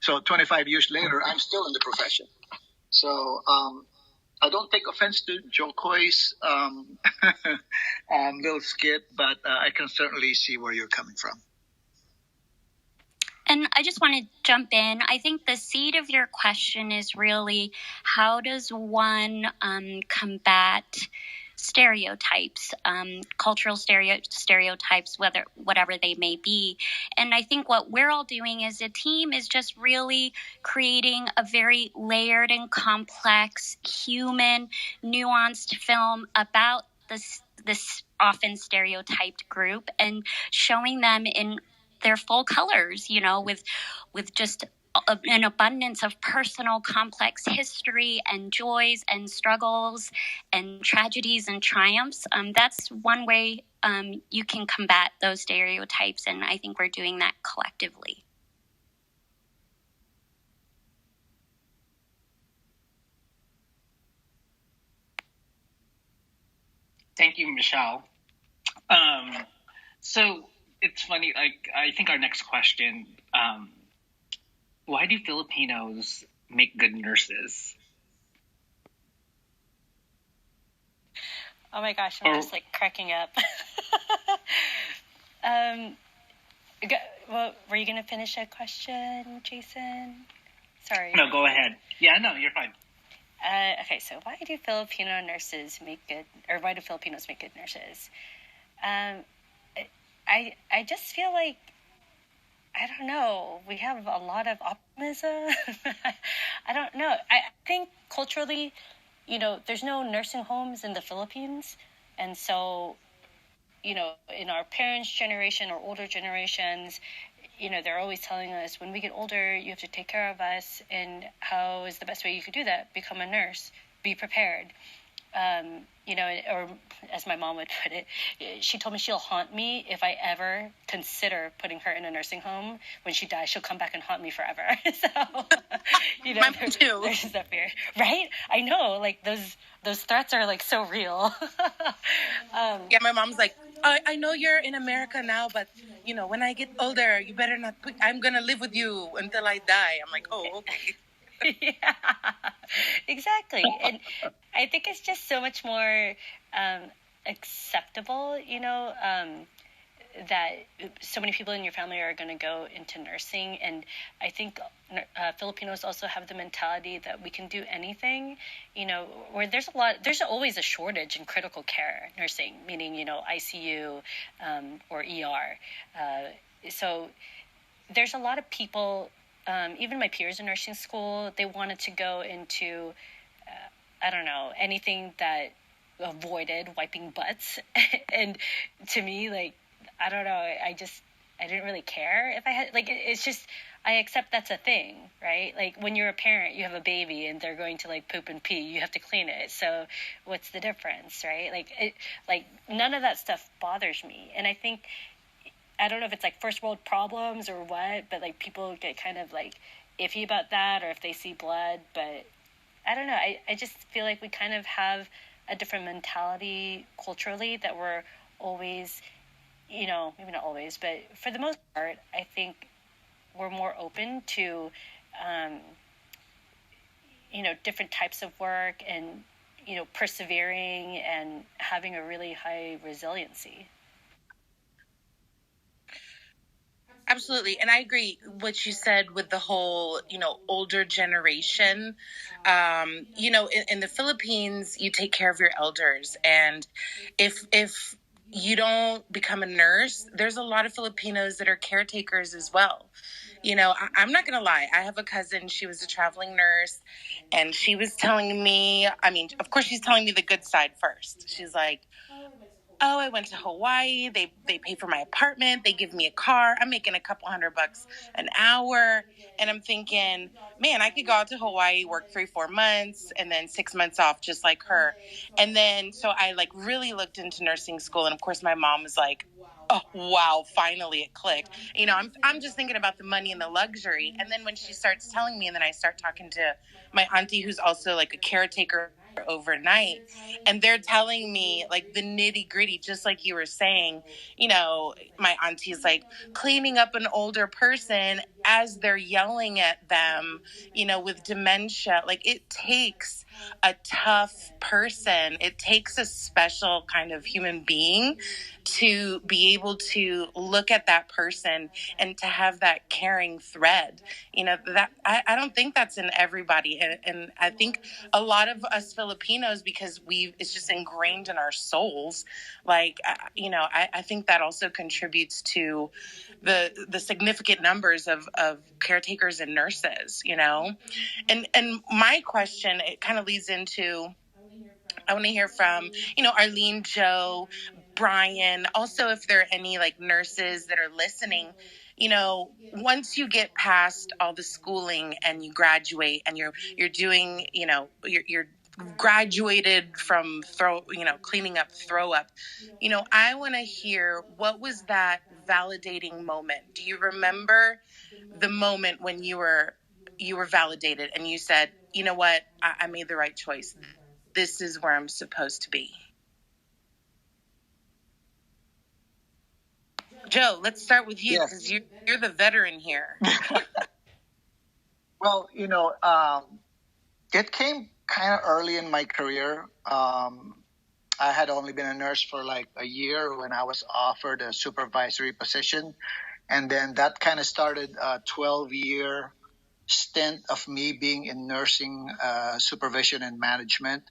So 25 years later, I'm still in the profession. So I don't take offense to Joe Coy's little skit, but I can certainly see where you're coming from. And I just want to jump in. I think the seed of your question is really, how does one combat stereotypes, cultural stereotypes, whatever they may be. And I think what we're all doing as a team is just really creating a very layered and complex, human, nuanced film about this often stereotyped group and showing them in their full colors, with just an abundance of personal, complex history and joys and struggles and tragedies and triumphs. That's one way you can combat those stereotypes, and I think we're doing that collectively. Thank you, Michele. So it's funny, I think our next question, why do Filipinos make good nurses? Oh my gosh, I'm just cracking up. Well, were you going to finish that question, Jason? Sorry. No, go ahead. Yeah, no, you're fine. Okay, so why do Filipinos make good nurses? I just feel like, I don't know, we have a lot of optimism. I don't know. I think culturally, there's no nursing homes in the Philippines. And so, in our parents' generation or older generations, they're always telling us, when we get older, you have to take care of us. And how is the best way you could do that? Become a nurse. Be prepared. Or as my mom would put it, she told me she'll haunt me if I ever consider putting her in a nursing home. When she dies, she'll come back and haunt me forever. So, my mom too. There's that fear, right? I know, those threats are so real. Yeah, my mom's like, I know you're in America now, but when I get older, you better not. I'm gonna live with you until I die. I'm like, oh, okay. Yeah, exactly. And I think it's just so much more acceptable, that so many people in your family are going to go into nursing. And I think Filipinos also have the mentality that we can do anything, where there's always a shortage in critical care nursing, meaning, ICU or ER. So there's a lot of people, even my peers in nursing school, they wanted to go into, I don't know, anything that avoided wiping butts. And to me, I don't know, I didn't really care if I had, it's just, I accept that's a thing, right? When you're a parent, you have a baby and they're going to poop and pee, you have to clean it. So what's the difference, right? None of that stuff bothers me. And I think, I don't know if it's first world problems or what, but people get kind of iffy about that, or if they see blood. But I don't know. I just feel like we kind of have a different mentality culturally that we're always, maybe not always, but for the most part, I think we're more open to, different types of work and, persevering and having a really high resiliency. Absolutely. And I agree what you said with the whole, older generation. In the Philippines, you take care of your elders. And if you don't become a nurse, there's a lot of Filipinos that are caretakers as well. I'm not going to lie. I have a cousin. She was a traveling nurse, and she was telling me, of course, she's telling me the good side first. She's like, oh, I went to Hawaii. They pay for my apartment. They give me a car. I'm making a couple $100 an hour. And I'm thinking, man, I could go out to Hawaii, work 3-4 months, and then 6 months off, just like her. And then, so I like really looked into nursing school. And of course, my mom was like, oh, wow, finally it clicked. You know, I'm just thinking about the money and the luxury. And then when she starts telling me, and then I start talking to my auntie, who's also like a caretaker overnight, and they're telling me like the nitty gritty, just like you were saying. You know, my auntie's like cleaning up an older person as they're yelling at them, you know, with dementia. Like, it takes a tough person, it takes a special kind of human being to be able to look at that person and to have that caring thread. You know, that I don't think that's in everybody. And I think a lot of us Filipinos, because it's just ingrained in our souls. Like, you know, I think that also contributes to the significant numbers of caretakers and nurses, you know. And my question, it kind of leads into, I want to hear from, you know, Arlyn, Joe, Brian. Also, if there are any like nurses that are listening, you know, once you get past all the schooling and you graduate and you're doing, you know, you're graduated from cleaning up throw up, you know, I want to hear, what was that validating moment? Do you remember the moment when you were validated and you said, you know what, I made the right choice. This is where I'm supposed to be. Joe, let's start with you, because you're the veteran here. Well, you know, it came kind of early in my career. I had only been a nurse for like a year when I was offered a supervisory position. And then that kind of started a 12-year stint of me being in nursing supervision and management.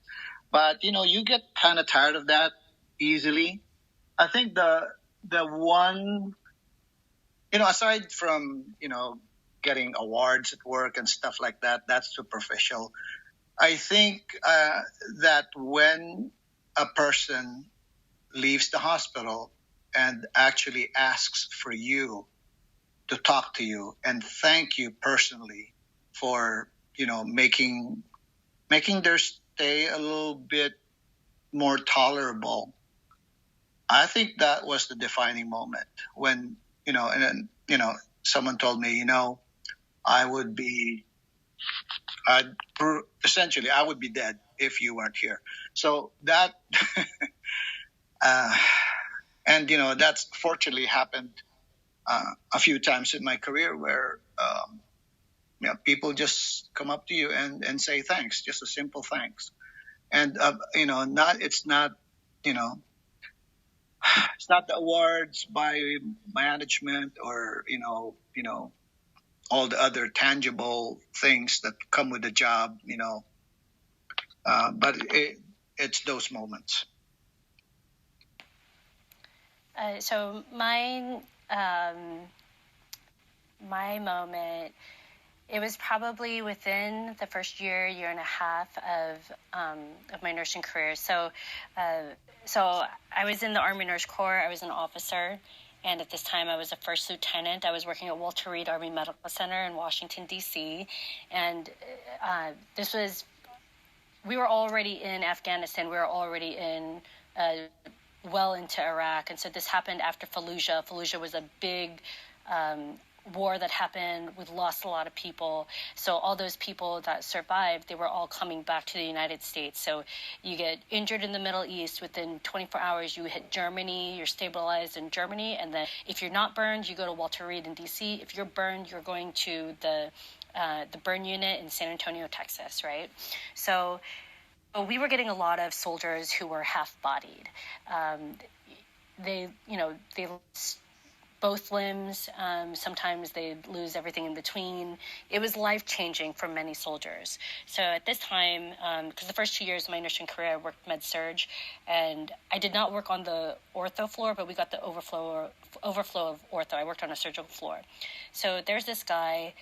But, you know, you get kind of tired of that easily. I think the one, you know, aside from, you know, getting awards at work and stuff like that, that's superficial. I think that when a person leaves the hospital and actually asks for you to talk to you and thank you personally for, you know, making their stay a little bit more tolerable, I think that was the defining moment when, you know, and then, you know, someone told me, you know, essentially I would be dead if you weren't here. So that, and, you know, that's fortunately happened a few times in my career where, you know, people just come up to you and say thanks, just a simple thanks. And, you know, it's not the awards by management or, you know, all the other tangible things that come with the job, you know, but it's those moments. So my moment, it was probably within the first year and a half of my nursing career. So I was in the Army Nurse Corps. I was an officer, and at this time I was a first lieutenant. I was working at Walter Reed Army Medical Center in Washington, D.C., and we were already in Afghanistan. We were already in well into Iraq, and so this happened after Fallujah. Fallujah was a big war that happened. We lost a lot of people. So all those people that survived, they were all coming back to the United States. So you get injured in the Middle East, within 24 hours you hit Germany, you're stabilized in Germany, and then if you're not burned, you go to Walter Reed in DC. If you're burned, you're going to the burn unit in San Antonio, Texas, right? So we were getting a lot of soldiers who were half-bodied. They lost both limbs. Sometimes they lose everything in between. It was life-changing for many soldiers. So at this time, because the first 2 years of my nursing career, I worked med-surg, and I did not work on the ortho floor, but we got the overflow of ortho. I worked on a surgical floor. So there's this guy,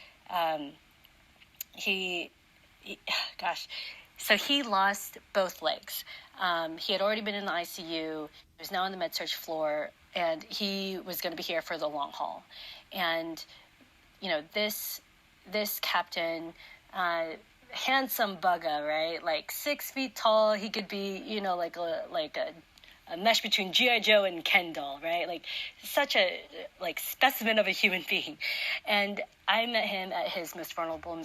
So he lost both legs. He had already been in the ICU. He was now on the med-surg floor, and he was going to be here for the long haul. And, this captain, handsome bugger, right? Like 6 feet tall. He could be, like a mesh between G.I. Joe and Ken doll, right? Like such a specimen of a human being. And I met him at his most vulnerable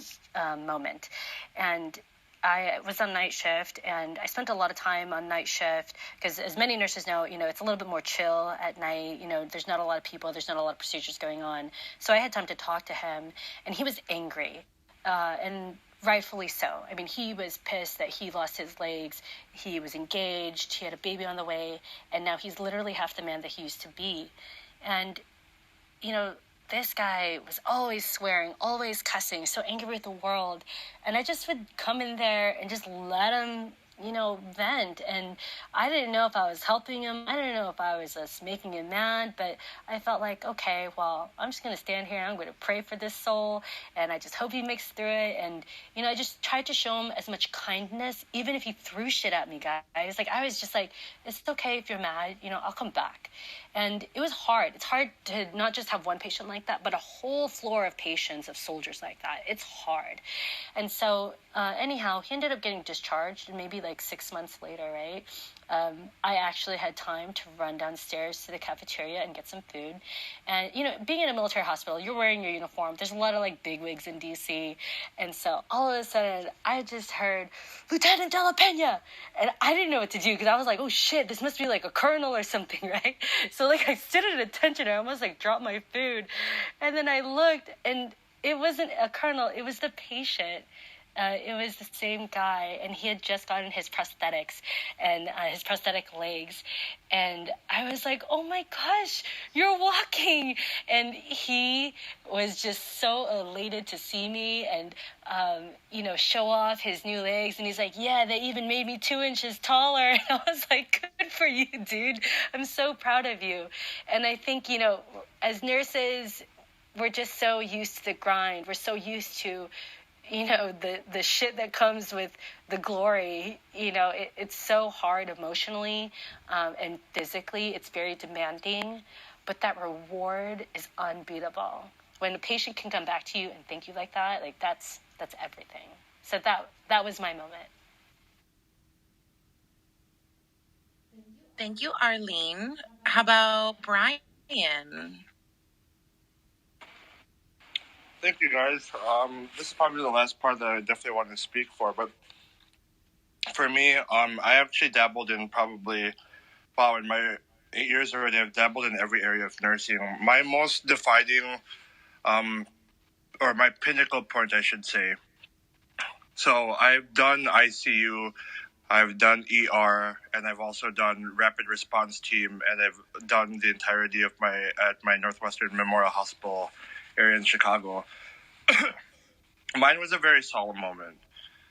moment. And I was on night shift, and I spent a lot of time on night shift because, as many nurses know, it's a little bit more chill at night. There's not a lot of people, there's not a lot of procedures going on. So I had time to talk to him, and he was angry, and rightfully so. I mean, he was pissed that he lost his legs. He was engaged. He had a baby on the way, and now he's literally half the man that he used to be. And, this guy was always swearing, always cussing, so angry with the world. And I just would come in there and just let him, vent. And I didn't know if I was helping him. I didn't know if I was just making him mad. But I felt like, okay, well, I'm just going to stand here. I'm going to pray for this soul. And I just hope he makes through it. And, I just tried to show him as much kindness, even if he threw shit at me, guys. Like, I was just like, it's okay if you're mad. I'll come back. And it was hard. It's hard to not just have one patient like that, but a whole floor of patients, of soldiers like that. It's hard. And so, anyhow, he ended up getting discharged, maybe like 6 months later, right? I actually had time to run downstairs to the cafeteria and get some food. And, being in a military hospital, you're wearing your uniform. There's a lot of bigwigs in DC. And so all of a sudden I just heard Lieutenant Dela Pena. And I didn't know what to do because I was like, oh shit, this must be like a colonel or something, right? So I stood at attention. I almost dropped my food. And then I looked, and it wasn't a colonel. It was the patient. It was the same guy, and he had just gotten his prosthetics and his prosthetic legs. And I was like, oh my gosh, you're walking. And he was just so elated to see me and, show off his new legs. And he's like, yeah, they even made me 2 inches taller. And I was like, good for you, dude. I'm so proud of you. And I think, as nurses, we're just so used to the grind. We're so used to the shit that comes with the glory. It's so hard emotionally and physically. It's very demanding, but that reward is unbeatable. When a patient can come back to you and thank you like that, that's everything. So that was my moment. Thank you, Arlyn. How about Brian? Thank you, guys. This is probably the last part that I definitely want to speak for. But for me, I actually dabbled in in my 8 years already, I've dabbled in every area of nursing. My most defining, or my pinnacle point, I should say. So I've done ICU, I've done ER, and I've also done rapid response team, and I've done the entirety of at my Northwestern Memorial Hospital area in Chicago. Mine was a very solemn moment.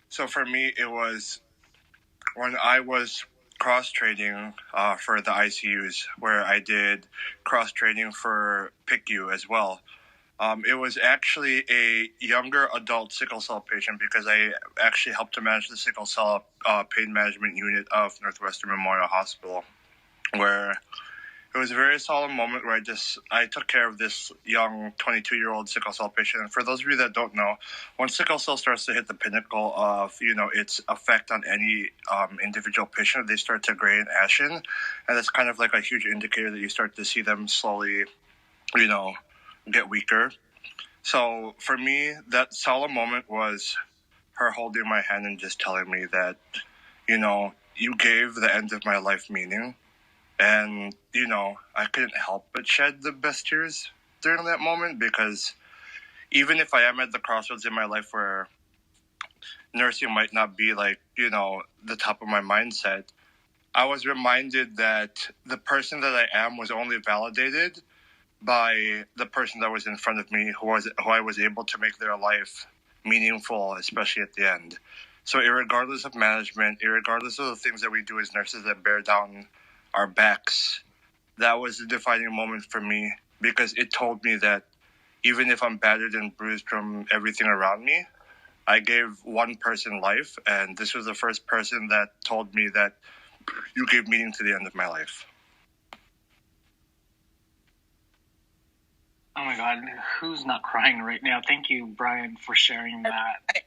So for me, it was when I was cross-training for the ICUs, where I did cross-training for PICU as well. It was actually a younger adult sickle cell patient because I actually helped to manage the sickle cell pain management unit of Northwestern Memorial Hospital, where it was a very solemn moment where I took care of this young 22-year-old sickle cell patient. And for those of you that don't know, when sickle cell starts to hit the pinnacle of, its effect on any individual patient, they start to gray and ashen. And it's kind of like a huge indicator that you start to see them slowly, get weaker. So for me, that solemn moment was her holding my hand and just telling me that, you gave the end of my life meaning. And, I couldn't help but shed the best tears during that moment, because even if I am at the crossroads in my life where nursing might not be the top of my mindset, I was reminded that the person that I am was only validated by the person that was in front of me, who I was able to make their life meaningful, especially at the end. So irregardless of management, irregardless of the things that we do as nurses that bear down our backs, that was the defining moment for me, because it told me that even if I'm battered and bruised from everything around me, I gave one person life, and this was the first person that told me that you gave meaning to the end of my life. Oh my God, who's not crying right now? Thank you, Brian, for sharing that.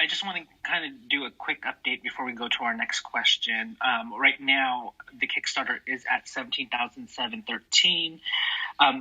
I just want to kind of do a quick update before we go to our next question. Right now, the Kickstarter is at $17,713.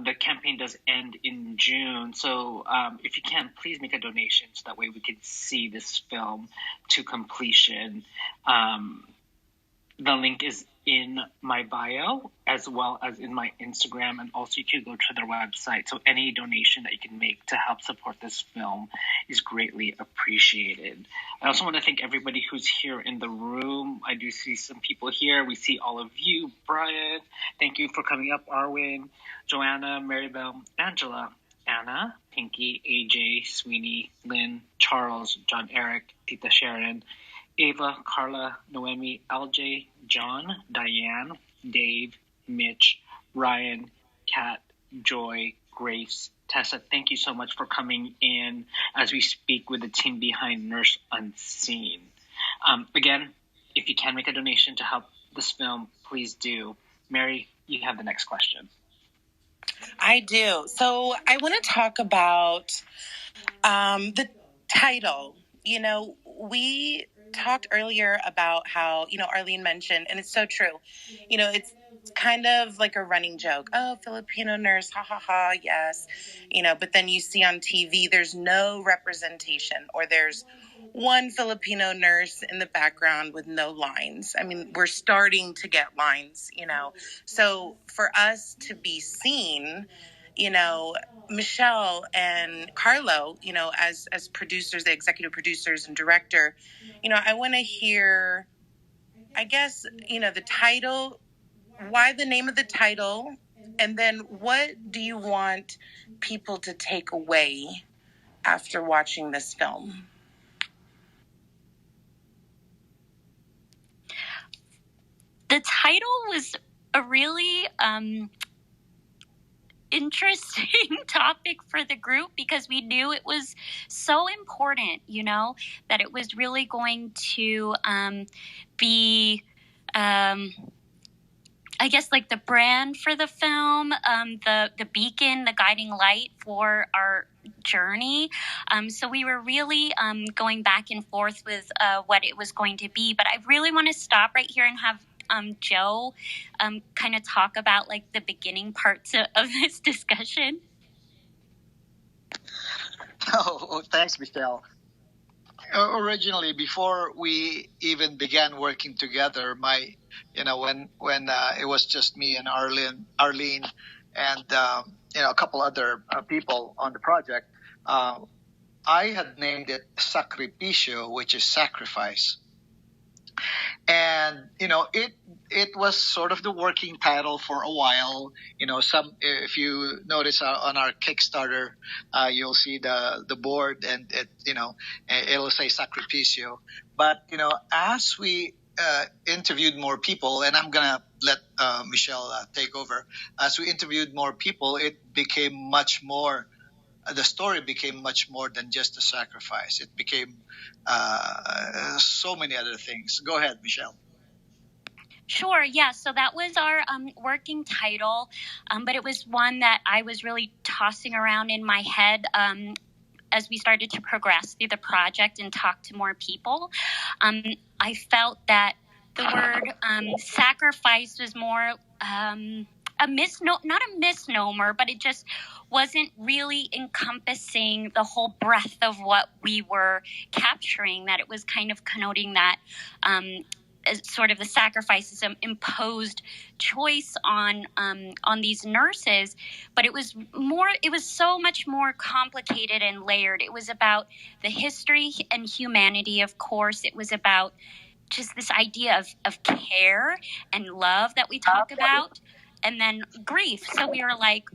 The campaign does end in June, so if you can, please make a donation so that way we can see this film to completion. The link is in my bio as well as in my Instagram, and also you can go to their website. So any donation that you can make to help support this film is greatly appreciated. I also want to thank everybody who's here in the room. I do see some people here. We see all of you. Brian, thank you for coming up. Arwin, Joanna, Maribel, Angela, Anna, Pinky, AJ, Sweeney, Lynn, Charles, John Eric, Tita Sharon, Ava, Carla, Noemi, LJ, John, Diane, Dave, Mitch, Ryan, Kat, Joy, Grace, Tessa, thank you so much for coming in as we speak with the team behind Nurse Unseen. Again, if you can make a donation to help this film, please do. Mary, you have the next question. I do. So I want to talk about the title. You know, we talked earlier about how, Arlyn mentioned, and it's so true, it's kind of like a running joke. Oh, Filipino nurse, ha, ha, ha, yes. But then you see on TV, there's no representation, or there's one Filipino nurse in the background with no lines. I mean, we're starting to get lines, So for us to be seen, Michele and Carlo, as producers, the executive producers and director, I want to hear, I guess, the title, why the name of the title, and then what do you want people to take away after watching this film? The title was a really interesting topic for the group because we knew it was so important, that it was really going to be, I guess, like the brand for the film, the beacon, the guiding light for our journey. So we were really going back and forth with what it was going to be. But I really want to stop right here and have Joe kind of talk about like the beginning parts of this discussion. Oh, thanks, Michele. Originally, before we even began working together, when it was just me and Arlyn, and a couple other people on the project, I had named it Sacrificio, which is sacrifice. And it was sort of the working title for a while. If you notice on our Kickstarter, you'll see the board, and it'll say Sacrificio. But as we interviewed more people, and I'm gonna let Michele take over. As we interviewed more people, it became much more. The story became much more than just a sacrifice. It became so many other things. Go ahead, Michele. Sure, yeah. So that was our working title, but it was one that I was really tossing around in my head as we started to progress through the project and talk to more people. I felt that the word sacrifice was more not a misnomer, but it just wasn't really encompassing the whole breadth of what we were capturing, that it was kind of connoting that sort of the sacrifices imposed choice on these nurses. But it was so much more complicated and layered. It was about the history and humanity, of course. It was about just this idea of care and love that we talk about, and then grief. So we were like,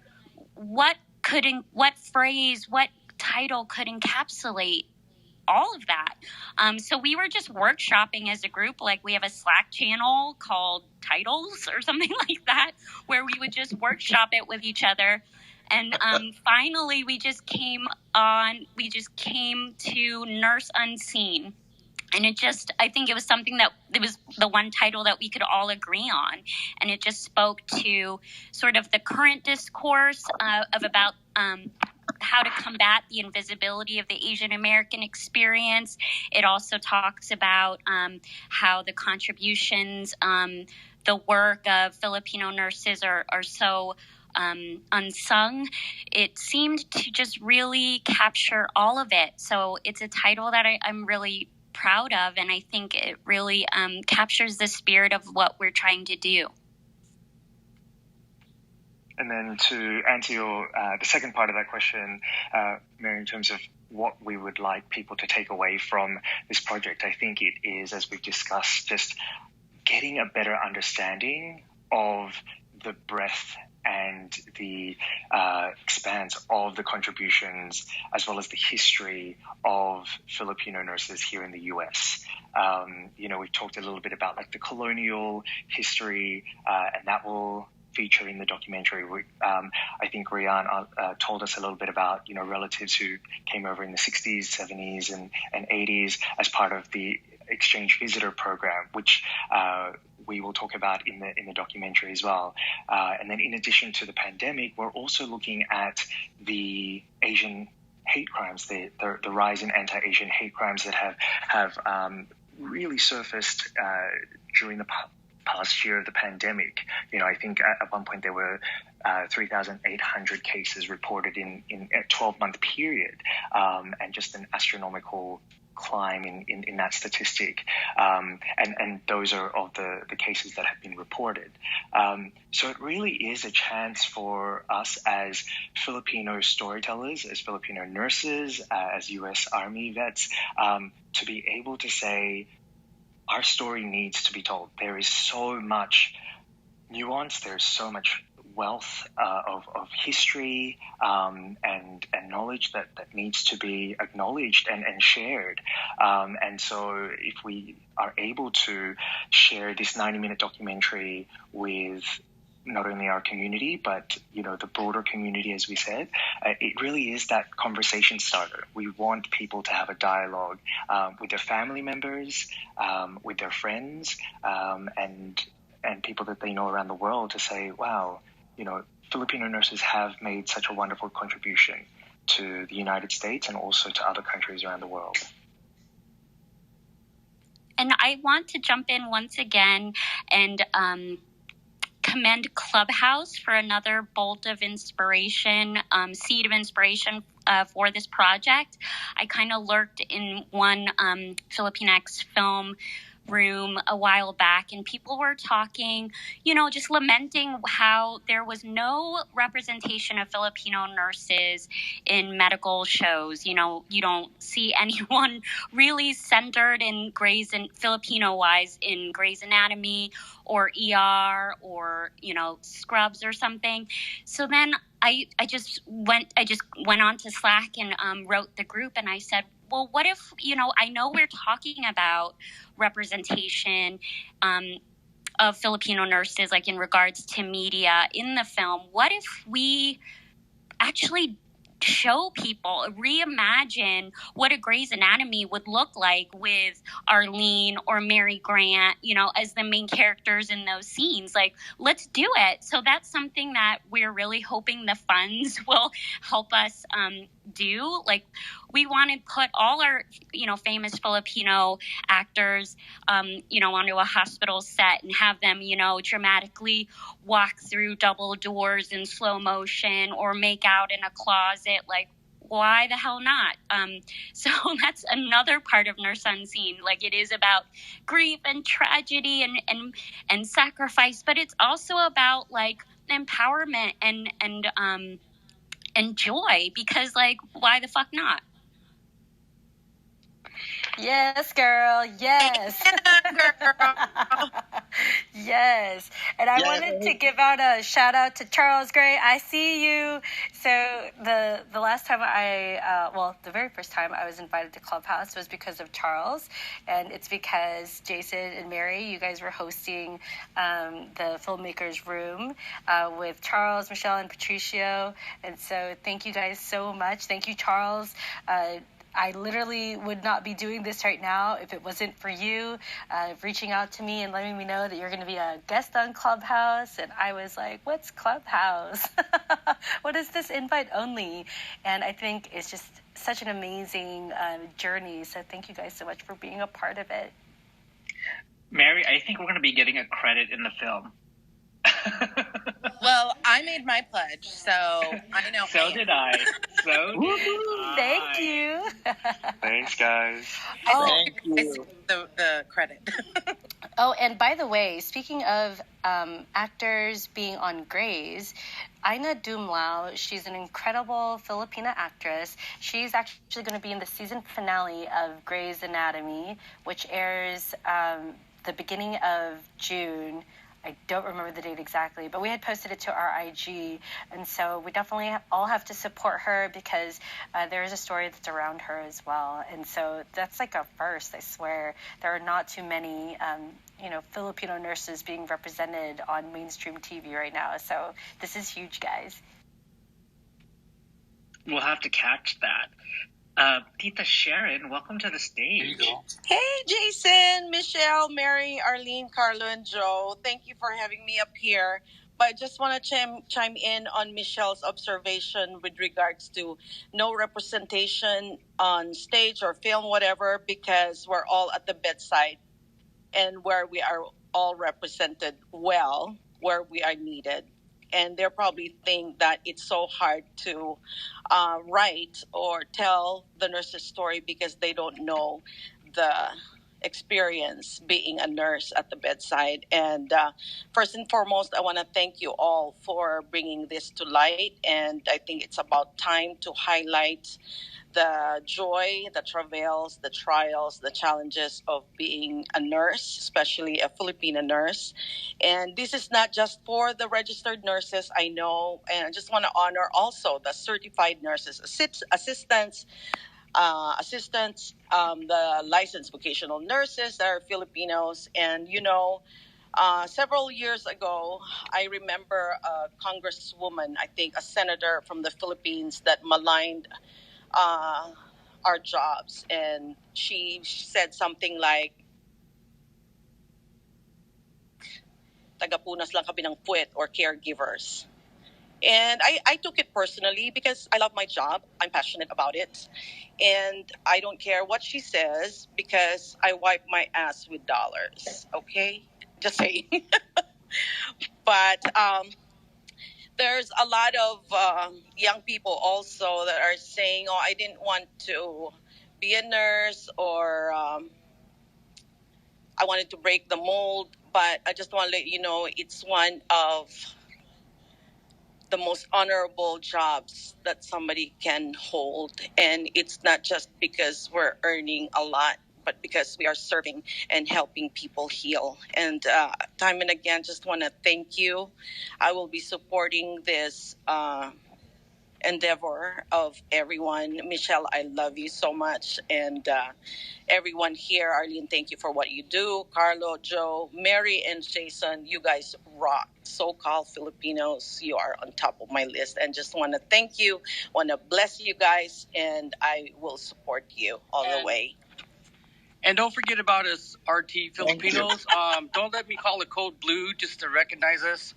what phrase, what title could encapsulate all of that? So we were just workshopping as a group. Like, we have a Slack channel called Titles or something like that, where we would just workshop it with each other. And finally, we just came to Nurse Unseen. And I think it was something that it was the one title that we could all agree on. And it just spoke to sort of the current discourse of about how to combat the invisibility of the Asian American experience. It also talks about how the contributions, the work of Filipino nurses are so unsung. It seemed to just really capture all of it. So it's a title that I'm really proud of, and I think it really captures the spirit of what we're trying to do. And then to answer your the second part of that question, Mary, in terms of what we would like people to take away from this project, I think it is, as we've discussed, just getting a better understanding of the breadth and the expanse of the contributions, as well as the history of Filipino nurses here in the US. We've talked a little bit about like the colonial history, and that will feature in the documentary. I think Rian told us a little bit about, relatives who came over in the 60s, 70s, and 80s as part of the exchange visitor program, which we will talk about in the documentary as well. And then in addition to the pandemic, we're also looking at the Asian hate crimes, the rise in anti-Asian hate crimes that have really surfaced during the past year of the pandemic. I think at one point there were 3,800 cases reported in a 12-month period, and just an astronomical climb in that statistic, and those are of the cases that have been reported. So it really is a chance for us as Filipino storytellers, as Filipino nurses, as U.S. Army vets, to be able to say, our story needs to be told. There is so much nuance, there's so much wealth of history and knowledge that needs to be acknowledged and shared. And so if we are able to share this 90-minute documentary with not only our community, but, the broader community, as we said, it really is that conversation starter. We want people to have a dialogue with their family members, with their friends, and people that they know around the world, to say, wow, Filipino nurses have made such a wonderful contribution to the United States and also to other countries around the world. And I want to jump in once again and commend Clubhouse for another bolt of inspiration, seed of inspiration for this project. I kind of lurked in one Filipinx film room a while back, and people were talking, just lamenting how there was no representation of Filipino nurses in medical shows. You don't see anyone really centered in Filipino-wise in Grey's Anatomy or ER or, Scrubs or something. So then I just went on to Slack and wrote the group, and I said, well, what if, I know we're talking about representation of Filipino nurses, like in regards to media in the film. What if we actually show people, reimagine what a Grey's Anatomy would look like with Arlyn or Mary Grant, as the main characters in those scenes? Like, let's do it. So that's something that we're really hoping the funds will help us do. Like, we want to put all our, famous Filipino actors, onto a hospital set and have them, dramatically walk through double doors in slow motion or make out in a closet. Like, why the hell not? So that's another part of Nurse Unseen. Like, it is about grief and tragedy and sacrifice, but it's also about like empowerment and joy, because like, why the fuck not? Yes, girl. Yes. Girl. Yes. And I wanted to give out a shout out to Charles Gray. I see you. So the last time the very first time I was invited to Clubhouse was because of Charles. And it's because Jason and Mary, you guys were hosting the Filmmakers Room with Charles, Michele, and Patricio. And so thank you guys so much. Thank you, Charles. I literally would not be doing this right now if it wasn't for you reaching out to me and letting me know that you're going to be a guest on Clubhouse. And I was like, what's Clubhouse? What is this invite only? And I think it's just such an amazing journey. So thank you guys so much for being a part of it. Mary, I think we're going to be getting a credit in the film. Well, I made my pledge, so I know. So did I. Thank you. Thanks, guys. Thank you. The credit. Oh, and by the way, speaking of actors being on Grey's, Ina Dumlao, she's an incredible Filipina actress. She's actually going to be in the season finale of Grey's Anatomy, which airs the beginning of June. I don't remember the date exactly, but we had posted it to our IG, and so we definitely all have to support her because there is a story that's around her as well, and so that's like a first, I swear. There are not too many, Filipino nurses being represented on mainstream TV right now, so this is huge, guys. We'll have to catch that. Tita Sharon, welcome to the stage. Hey, Jason, Michele, Mary, Arlyn, Carlo, and Joe. Thank you for having me up here. But I just want to chime in on Michele's observation with regards to no representation on stage or film, whatever, because we're all at the bedside and where we are all represented well, where we are needed. And they'll probably think that it's so hard to write or tell the nurse's story because they don't know the experience being a nurse at the bedside. And first and foremost, I want to thank you all for bringing this to light. And I think it's about time to highlight the joy, the travails, the trials, the challenges of being a nurse, especially a Filipino nurse. And this is not just for the registered nurses, I know, and I just want to honor also the certified nurses, assistants, the licensed vocational nurses that are Filipinos. And, several years ago, I remember a congresswoman, I think a senator from the Philippines that maligned our jobs, and she said something like, tagapunas lang kami ng puwet, or caregivers. And I took it personally because I love my job. I'm passionate about it. And I don't care what she says because I wipe my ass with dollars. Okay? Just saying. But there's a lot of young people also that are saying, oh, I didn't want to be a nurse, or I wanted to break the mold. But I just want to let you know it's one of the most honorable jobs that somebody can hold. And it's not just because we're earning a lot, but because we are serving and helping people heal. And time and again, just want to thank you. I will be supporting this endeavor of everyone. Michele, I love you so much. And everyone here, Arlyn, thank you for what you do. Carlo, Joe, Mary, and Jason, you guys rock. SoCal Filipinos, you are on top of my list. And just want to thank you, want to bless you guys, and I will support you all the way. And don't forget about us, RT Filipinos. Don't let me call the code blue just to recognize us,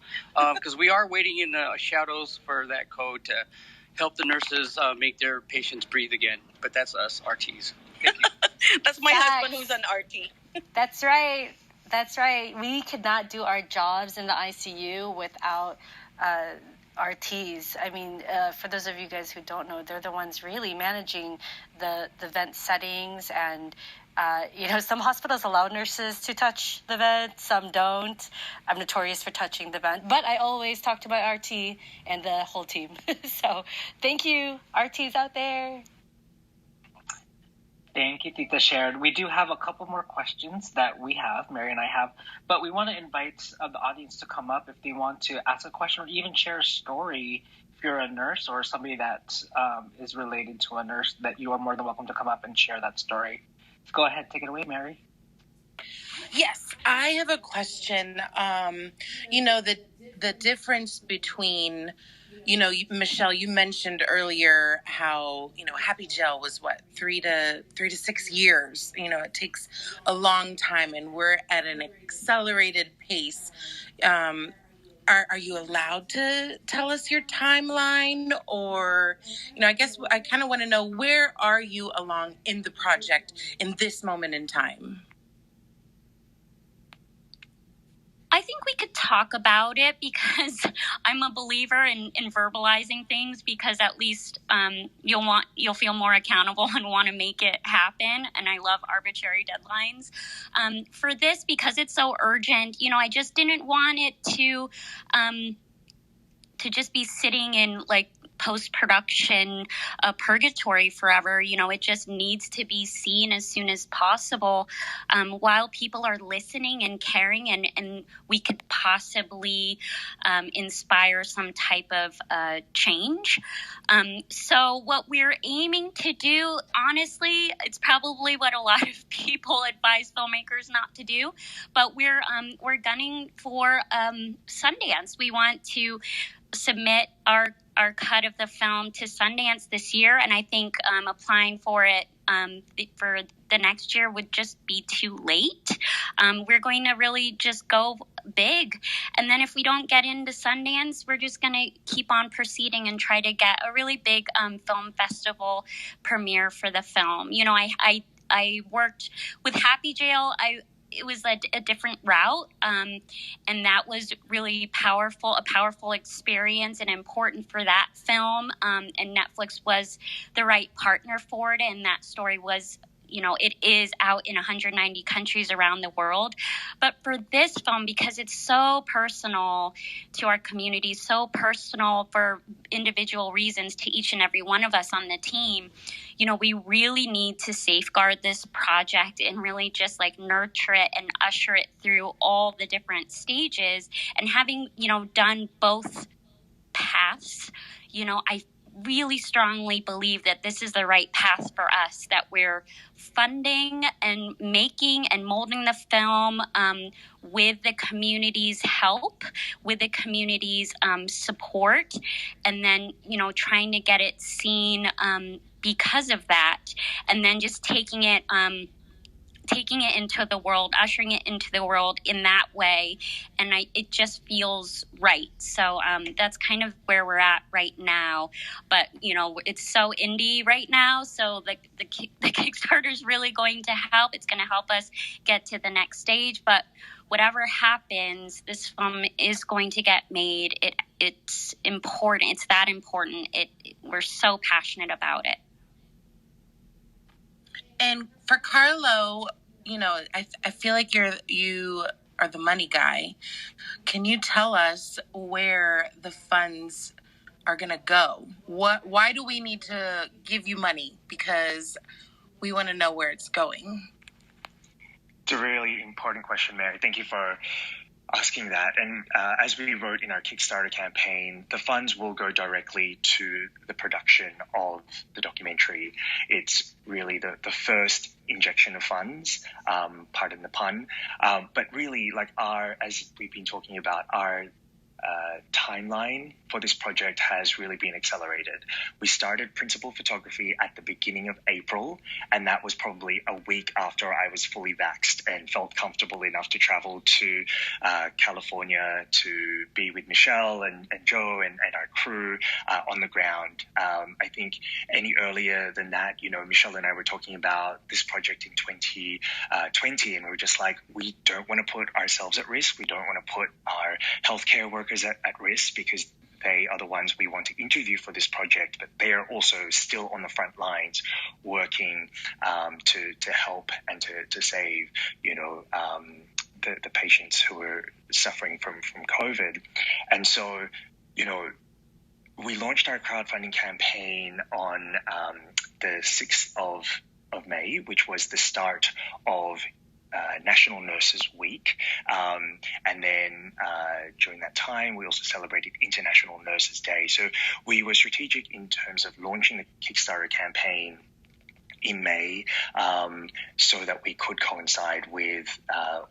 because we are waiting in the shadows for that code to help the nurses make their patients breathe again. But that's us, RTs. Thank you. That's my husband who's an RT. That's right. That's right. We could not do our jobs in the ICU without RTs. I mean, for those of you guys who don't know, they're the ones really managing the vent settings. And, some hospitals allow nurses to touch the vent, some don't. I'm notorious for touching the vent, but I always talk to my RT and the whole team. So thank you, RTs out there. Thank you, Tita Sharon. We do have a couple more questions that we have, Mary and I have, but we want to invite the audience to come up if they want to ask a question or even share a story. If you're a nurse or somebody that is related to a nurse, that you are more than welcome to come up and share that story. So go ahead, take it away, Mary. Yes, I have a question. The difference between, Michele, you mentioned earlier how, Happy Gel was what, 3 to 6 years. It takes a long time and we're at an accelerated pace. Are you allowed to tell us your timeline? Or, I guess I kind of want to know, where are you along in the project in this moment in time? I think we could talk about it because I'm a believer in verbalizing things, because at least you'll feel more accountable and want to make it happen. And I love arbitrary deadlines. For this, because it's so urgent, I just didn't want it to just be sitting in like post-production purgatory forever. It just needs to be seen as soon as possible, while people are listening and caring, and we could possibly inspire some type of change. So what we're aiming to do, honestly, it's probably what a lot of people advise filmmakers not to do, but we're gunning for Sundance. We want to submit our cut of the film to Sundance this year, and I think applying for it for the next year would just be too late. We're going to really just go big, and then if we don't get into Sundance, we're just going to keep on proceeding and try to get a really big film festival premiere for the film. I worked with Happy Jail. It was a different route, and that was really a powerful experience and important for that film, and Netflix was the right partner for it, and that story was, it is out in 190 countries around the world. But for this film, because it's so personal to our community, so personal for individual reasons to each and every one of us on the team, we really need to safeguard this project and really just like nurture it and usher it through all the different stages. And having, done both paths, I really strongly believe that this is the right path for us, that we're funding and making and molding the film with the community's help, with the community's support, and then, trying to get it seen because of that, and then just taking it into the world, ushering it into the world in that way. And it just feels right. So that's kind of where we're at right now. But, it's so indie right now. So the Kickstarter is really going to help. It's going to help us get to the next stage. But whatever happens, this film is going to get made. It's important. It's that important. We're so passionate about it. And for Carlo, I feel like you are the money guy. Can you tell us where the funds are going to go? Why do we need to give you money? Because we want to know where it's going. It's a really important question, Mary. Thank you for asking that. And as we wrote in our Kickstarter campaign, the funds will go directly to the production of the documentary. It's really the first injection of funds, pardon the pun. But really, as we've been talking about, our timeline for this project has really been accelerated. We started principal photography at the beginning of April, and that was probably a week after I was fully vaxxed and felt comfortable enough to travel to California to be with Michele and Joe and our crew on the ground. I think any earlier than that, Michele and I were talking about this project in 2020, and we were just like, we don't want to put ourselves at risk. We don't want to put our healthcare workers at risk, because they are the ones we want to interview for this project, but they are also still on the front lines working to help and to save, the patients who are suffering from COVID. And so, we launched our crowdfunding campaign on the 6th of of May, which was the start of National Nurses Week. And then during that time, we also celebrated International Nurses Day. So we were strategic in terms of launching the Kickstarter campaign in May, so that we could coincide with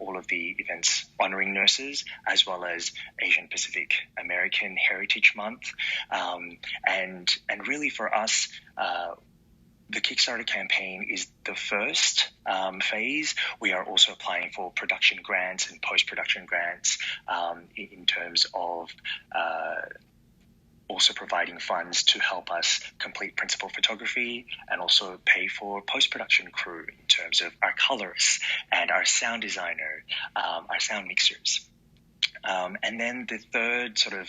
all of the events honoring nurses, as well as Asian Pacific American Heritage Month. And really for us, the Kickstarter campaign is the first phase. We are also applying for production grants and post-production grants in terms of also providing funds to help us complete principal photography and also pay for post-production crew in terms of our colorists and our sound designer, our sound mixers. And then the third sort of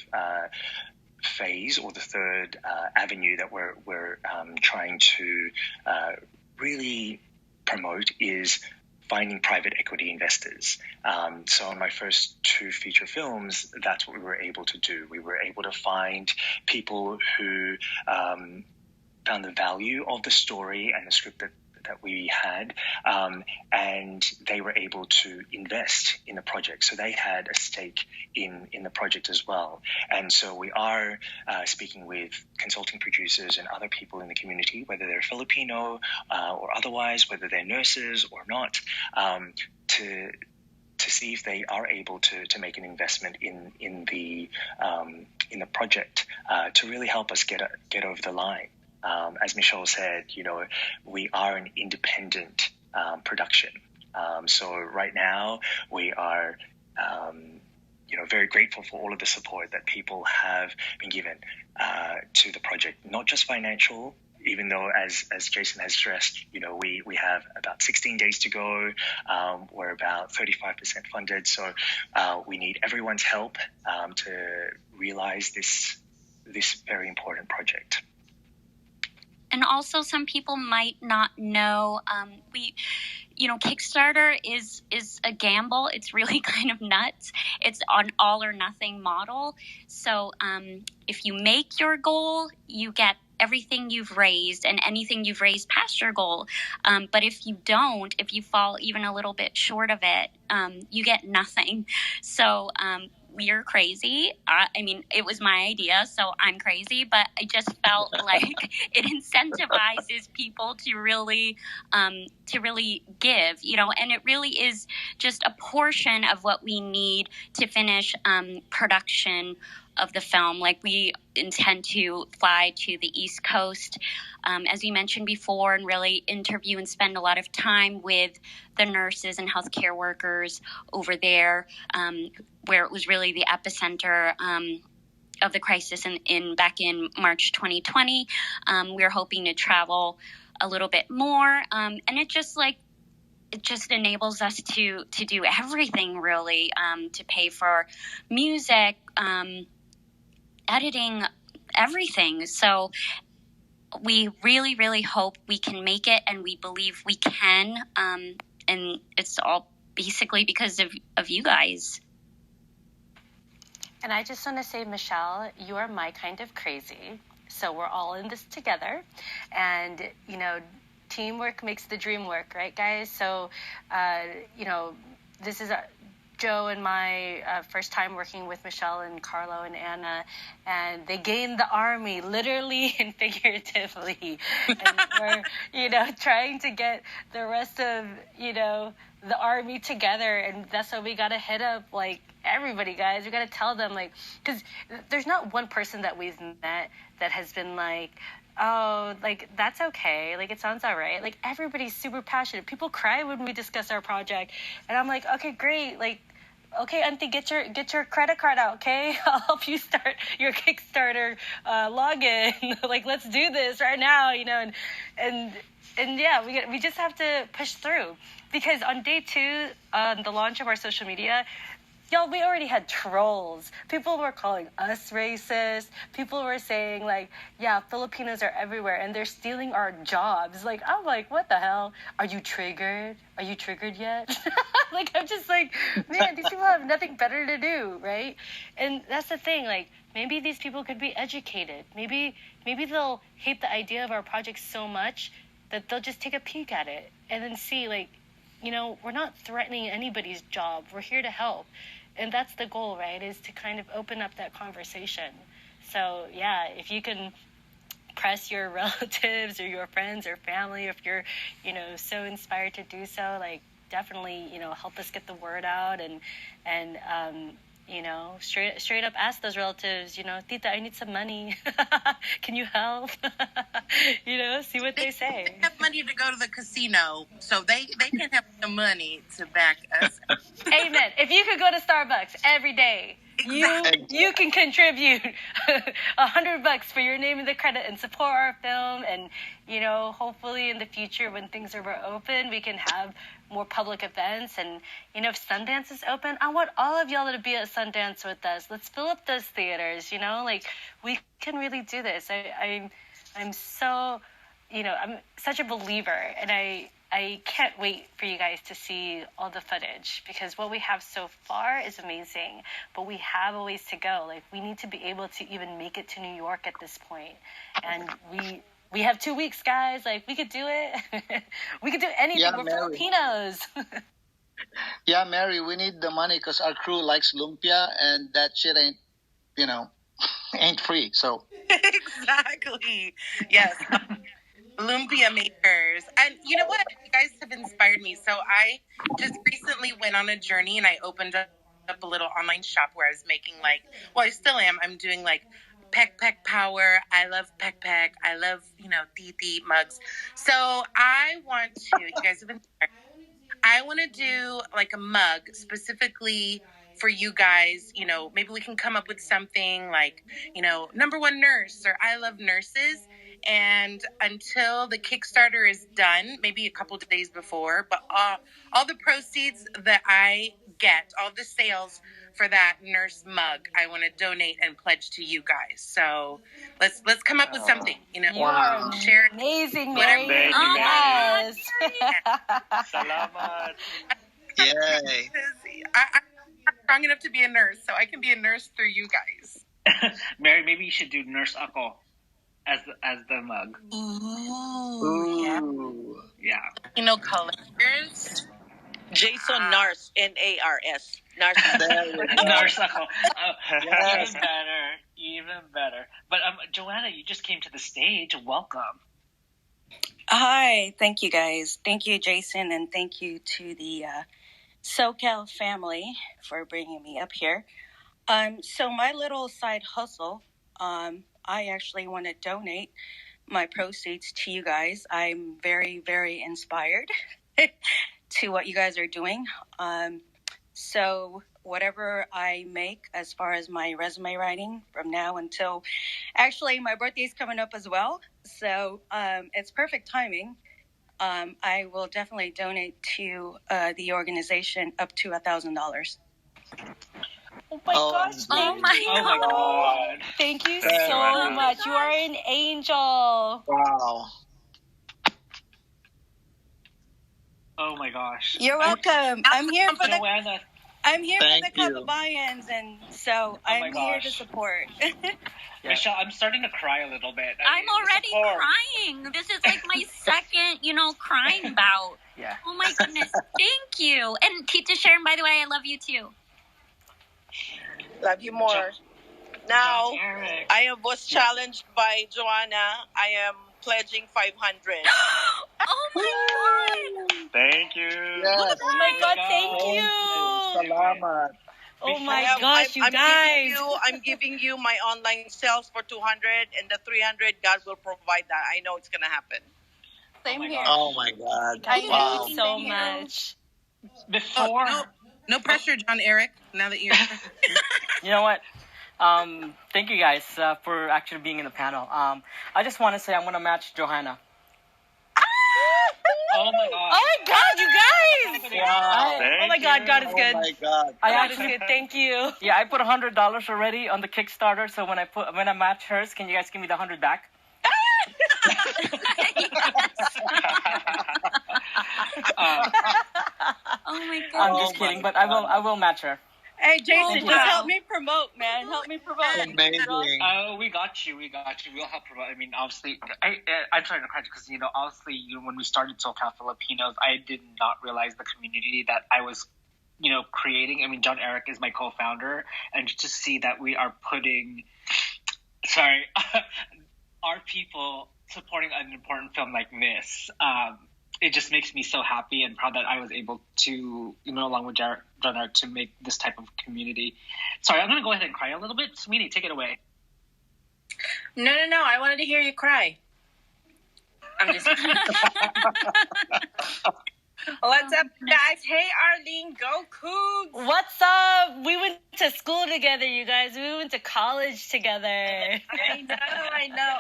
phase, or the third avenue that we're trying to really promote, is finding private equity investors. So on my first 2 feature films, that's what we were able to do. We were able to find people who found the value of the story and the script that we had, and they were able to invest in the project. So they had a stake in the project as well. And so we are speaking with consulting producers and other people in the community, whether they're Filipino or otherwise, whether they're nurses or not, to see if they are able to make an investment in the project to really help us get over the line. As Michele said, we are an independent production. So right now we are, very grateful for all of the support that people have been given to the project, not just financial, even though, as Jason has stressed, we have about 16 days to go. We're about 35% funded. So we need everyone's help to realize this very important project. And also, some people might not know, Kickstarter is a gamble. It's really kind of nuts. It's an all or nothing model. So if you make your goal, you get everything you've raised and anything you've raised past your goal. But if you don't, if you fall even a little bit short of it, you get nothing. So we're crazy. It was my idea, so I'm crazy, but I just felt like it incentivizes people to really give, and it really is just a portion of what we need to finish production of the film. Like, we intend to fly to the East Coast, as you mentioned before, and really interview and spend a lot of time with the nurses and healthcare workers over there, where it was really the epicenter of the crisis back in March 2020. We're hoping to travel a little bit more, and it just enables us to do everything, really, to pay for music, editing, everything. So we really, really hope we can make it, and we believe we can. And it's all basically because of you guys. And I just want to say, Michele, you are my kind of crazy. So we're all in this together. And, teamwork makes the dream work, right, guys? So, this is Joe and my first time working with Michele and Carlo and Anna, and they gained the army, literally and figuratively. And we're, trying to get the rest of, the army together, and that's why we got to hit up, everybody, guys. We got to tell them, because there's not one person that we've met that has been oh, that's okay. It sounds all right. Everybody's super passionate. People cry when we discuss our project. And I'm like, okay, great. Okay, Auntie, get your credit card out, okay? I'll help you start your Kickstarter login. Let's do this right now, and yeah, we just have to push through. Because on day 2, the launch of our social media, y'all, we already had trolls. People were calling us racist. People were saying, Filipinos are everywhere, and they're stealing our jobs. I'm like, what the hell? Are you triggered? Are you triggered yet? I'm just man, these people have nothing better to do, right? And that's the thing, maybe these people could be educated. Maybe they'll hate the idea of our project so much that they'll just take a peek at it and then see, like, we're not threatening anybody's job. We're here to help. And that's the goal, right, is to kind of open up that conversation. So, yeah, if you can press your relatives or your friends or family, if you're, so inspired to do so, like, definitely, help us get the word out and straight up ask those relatives, Tita, I need some money. Can you help? See what they say. They have money to go to the casino, so they can have the money to back us. Amen. If you could go to Starbucks every day, you can contribute $100 for your name in the credit and support our film. And, hopefully in the future when things are more open, we can have more public events. And, if Sundance is open, I want all of y'all to be at Sundance with us. Let's fill up those theaters, like we can really do this. I'm so, I'm such a believer, and I can't wait for you guys to see all the footage, because what we have so far is amazing, but we have a ways to go. Like, we need to be able to even make it to New York at this point. And we have 2 weeks, guys. Like, we could do it. We could do anything. Yeah, We're Mary. Filipinos. Yeah, Mary, we need the money because our crew likes lumpia, and that shit ain't, ain't free. So Exactly. Yes. Lumpia makers. And you know what? You guys have inspired me. So I just recently went on a journey and I opened up a little online shop where I was making I still am. I'm doing Peck Power. I love Peck. I love, Titi mugs. So I want to, you guys have inspired me. I want to do a mug specifically for you guys. Maybe we can come up with something like, number one nurse or I love nurses. And until the Kickstarter is done, maybe a couple of days before, but all the proceeds that I get, all the sales for that nurse mug, I want to donate and pledge to you guys. So let's come up with something, Wow. Share amazing, Mary. Yes. Salamat. yay. I'm strong enough to be a nurse, so I can be a nurse through you guys. Mary, maybe you should do Nurse Ako as the mug. Ooh. Yeah. Colors. Jason Nars, Nars. Nars. Nurse Ako. Yes. Even better. But Joanna, you just came to the stage. Welcome. Hi, thank you guys. Thank you, Jason, and thank you to the SoCal family for bringing me up here. So my little side hustle, I actually want to donate my proceeds to you guys. I'm very, very inspired to what you guys are doing. So whatever I make as far as my resume writing from now until, actually my birthday is coming up as well. So it's perfect timing. I will definitely donate to the organization up to $1,000. Oh my gosh! Oh my God! Thank you so much. You are an angel. Wow. Oh my gosh! You're welcome. I'm here for the Joanna. Club of Buy-ins, and so I'm here to support. Michele, I'm starting to cry a little bit. I'm already crying. This is like my second, crying bout. Yeah. Oh my goodness! Thank you. And Tita Sharon, by the way, I love you too. Love you more. Now, I was challenged by Joanna. I am pledging 500. Oh my God! Thank you. Yes. Oh my God! Thank you. Salamat. Oh my gosh, you guys! I'm giving you my online sales for 200, and the 300, God will provide that. I know it's gonna happen. Same here. Oh my God. Thank you so much. Before. No pressure, John Eric. Now that you're. You know what? Thank you guys for actually being in the panel. I just want to say I want to match Johanna. Oh my God! Oh my God, you guys! Wow. Oh my God, God is good. Oh my God. God is good. Thank you. Yeah, I put $100 already on the Kickstarter. So when I match hers, can you guys give me the 100 back? Oh my God! I'm just kidding, but I will match her. Hey, Jason, just wow. help me promote, man. Help me promote. Amazing. We got you. We'll help promote. I mean, obviously, I'm trying to catch because obviously, when we started SoCal Filipinos, I did not realize the community that I was, creating. I mean, John Eric is my co-founder, and to see that we are putting, our people supporting an important film like this. It just makes me so happy and proud that I was able to, along with John Eric, to make this type of community. Sorry, I'm going to go ahead and cry a little bit. Sweetie, take it away. No. I wanted to hear you cry. I'm just What's up, guys? Hey, Arlyn, go Cougs! What's up? We went to school together, you guys. We went to college together. I know.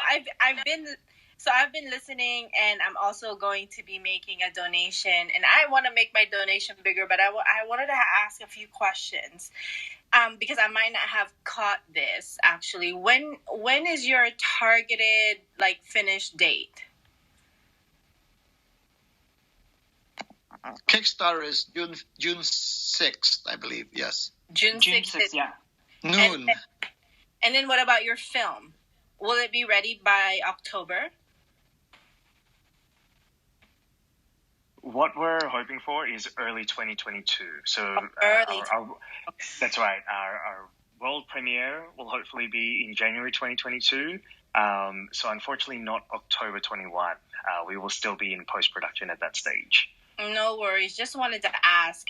I've been listening, and I'm also going to be making a donation, and I want to make my donation bigger, but I wanted to ask a few questions, because I might not have caught this, actually. When is your targeted, finish date? Kickstarter is June 6th, I believe. Yes. June 6th, yeah. Noon. And then what about your film? Will it be ready by October? What we're hoping for is early 2022. So that's right. Our world premiere will hopefully be in January 2022. So unfortunately not October 21. We will still be in post-production at that stage. No worries. Just wanted to ask,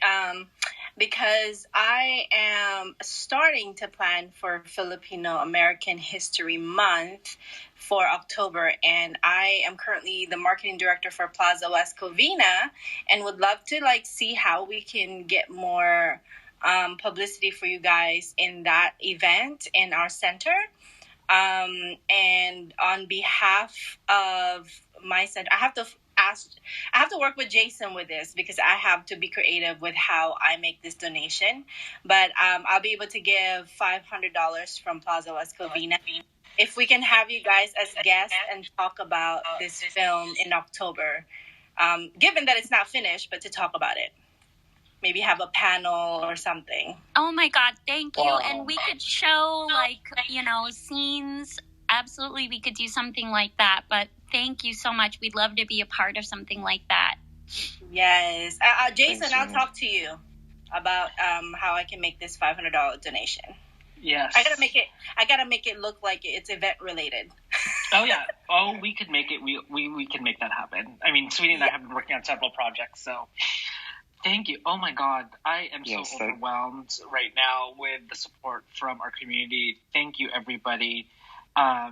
because I am starting to plan for Filipino American History Month for October, and I am currently the marketing director for Plaza West Covina, and would love to see how we can get more publicity for you guys in that event in our center. And on behalf of my center, I have to work with Jason with this, because I have to be creative with how I make this donation. But I'll be able to give $500 from Plaza West Covina if we can have you guys as guests and talk about this film in October. Given that it's not finished, but to talk about it. Maybe have a panel or something. Oh my God, thank you. And we could show scenes. Absolutely, we could do something like that. But thank you so much. We'd love to be a part of something like that. Yes. Jason, I'll talk to you about how I can make this $500 donation. Yes. I gotta make it look like it's event related. Oh yeah. Oh, we could make it. We can make that happen. I mean, Sweetie and I have been working on several projects, so thank you. Oh my God, I am so overwhelmed right now with the support from our community. Thank you, everybody. Are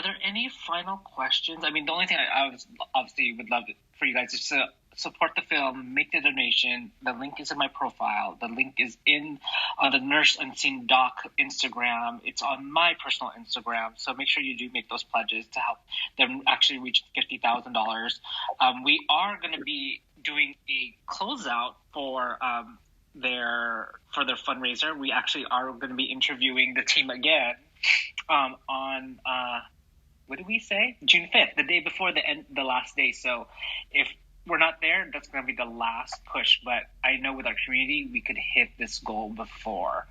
there any final questions? I mean, the only thing I obviously would love for you guys is to support the film, make the donation. The link is in my profile. The link is in the Nurse Unseen Doc Instagram. It's on my personal Instagram. So make sure you do make those pledges to help them actually reach $50,000. We are going to be doing a closeout for their fundraiser. We actually are going to be interviewing the team again on what did we say? June 5th, the day before the last day. So if we're not there, that's going to be the last push. But I know with our community, we could hit this goal before.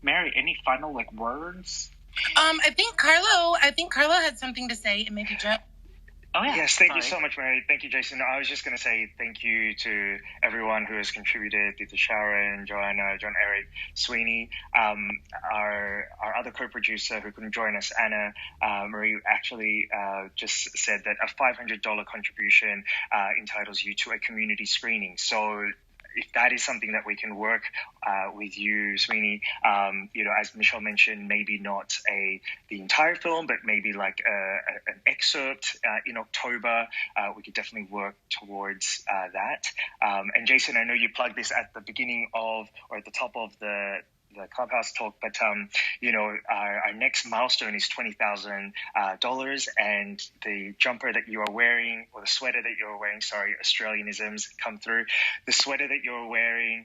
Mary, any final words? I think Carlo had something to say, and maybe Jeff. Oh, yeah. Yes, thank you so much, Mary. Thank you, Jason. I was just going to say thank you to everyone who has contributed, to Sharon, Joanna, John Eric, Sweeney, our other co-producer who couldn't join us, Anna, Marie, actually just said that a $500 contribution entitles you to a community screening. So if that is something that we can work with you, Sweeney, as Michele mentioned, maybe not the entire film, but maybe an excerpt in October, we could definitely work towards that. And Jason, I know you plugged this at the beginning of, or at the top of the Clubhouse talk, but our next milestone is $20,000, and the jumper that you are wearing, or the sweater that you're wearing, Australianisms come through. The sweater that you're wearing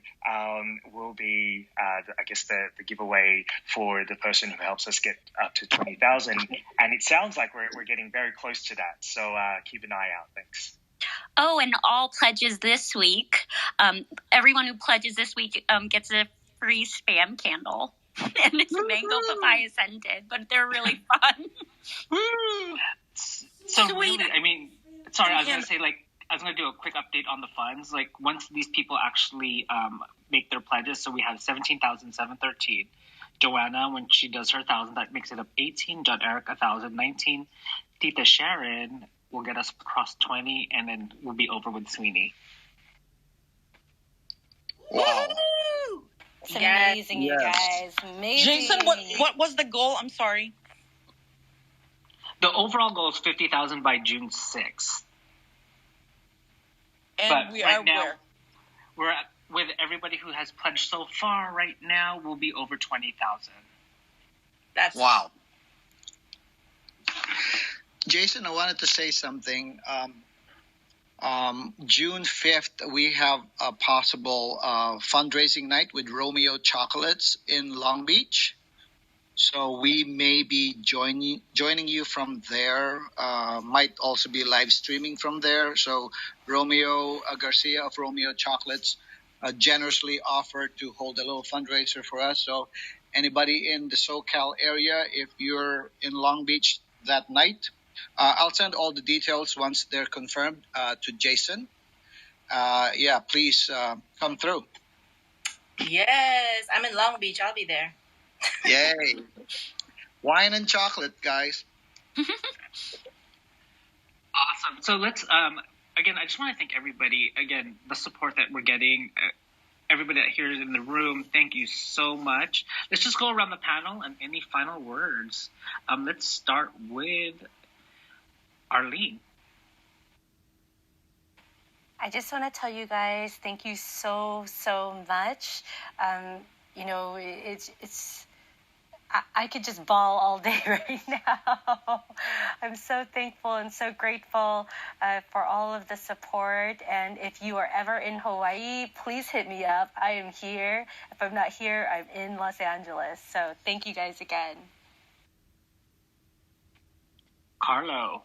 will be, the giveaway for the person who helps us get up to 20,000, and it sounds like we're getting very close to that. So keep an eye out. Thanks. Oh, and all pledges this week. Everyone who pledges this week gets a free spam candle. And it's mango papaya scented, but they're really fun. So really, I mean, sorry, I was going to say, like, I was going to do a quick update on the funds. Like, once these people actually make their pledges, so we have 17,713. Joanna, when she does her 1,000, that makes it up 18. John Eric, 1,000, 19. Tita Sharon will get us across 20, and then we'll be over with Sweeney. Wow. It's amazing, you guys. Amazing. Jason, what was the goal? I'm sorry. The overall goal is 50,000 by June 6th. And but we right are now, where? we're at, with everybody who has pledged so far right now, we'll be over 20,000. That's wow. Jason, I wanted to say something. June 5th, we have a possible fundraising night with Romeo Chocolates in Long Beach. So we may be joining you from there. Might also be live streaming from there. So Romeo Garcia of Romeo Chocolates generously offered to hold a little fundraiser for us. So anybody in the SoCal area, if you're in Long Beach that night, I'll send all the details once they're confirmed to Jason. Please come through. Yes, I'm in Long Beach. I'll be there. Yay. Wine and chocolate, guys. Awesome. So let's, again, I just want to thank everybody. Again, the support that we're getting, everybody that here is in the room, thank you so much. Let's just go around the panel and any final words. Let's start with Arlyn. I just want to tell you guys, thank you so much. I could just bawl all day right now. I'm so thankful and so grateful for all of the support. And if you are ever in Hawaii, please hit me up. I am here. If I'm not here, I'm in Los Angeles. So thank you guys again. Carlo.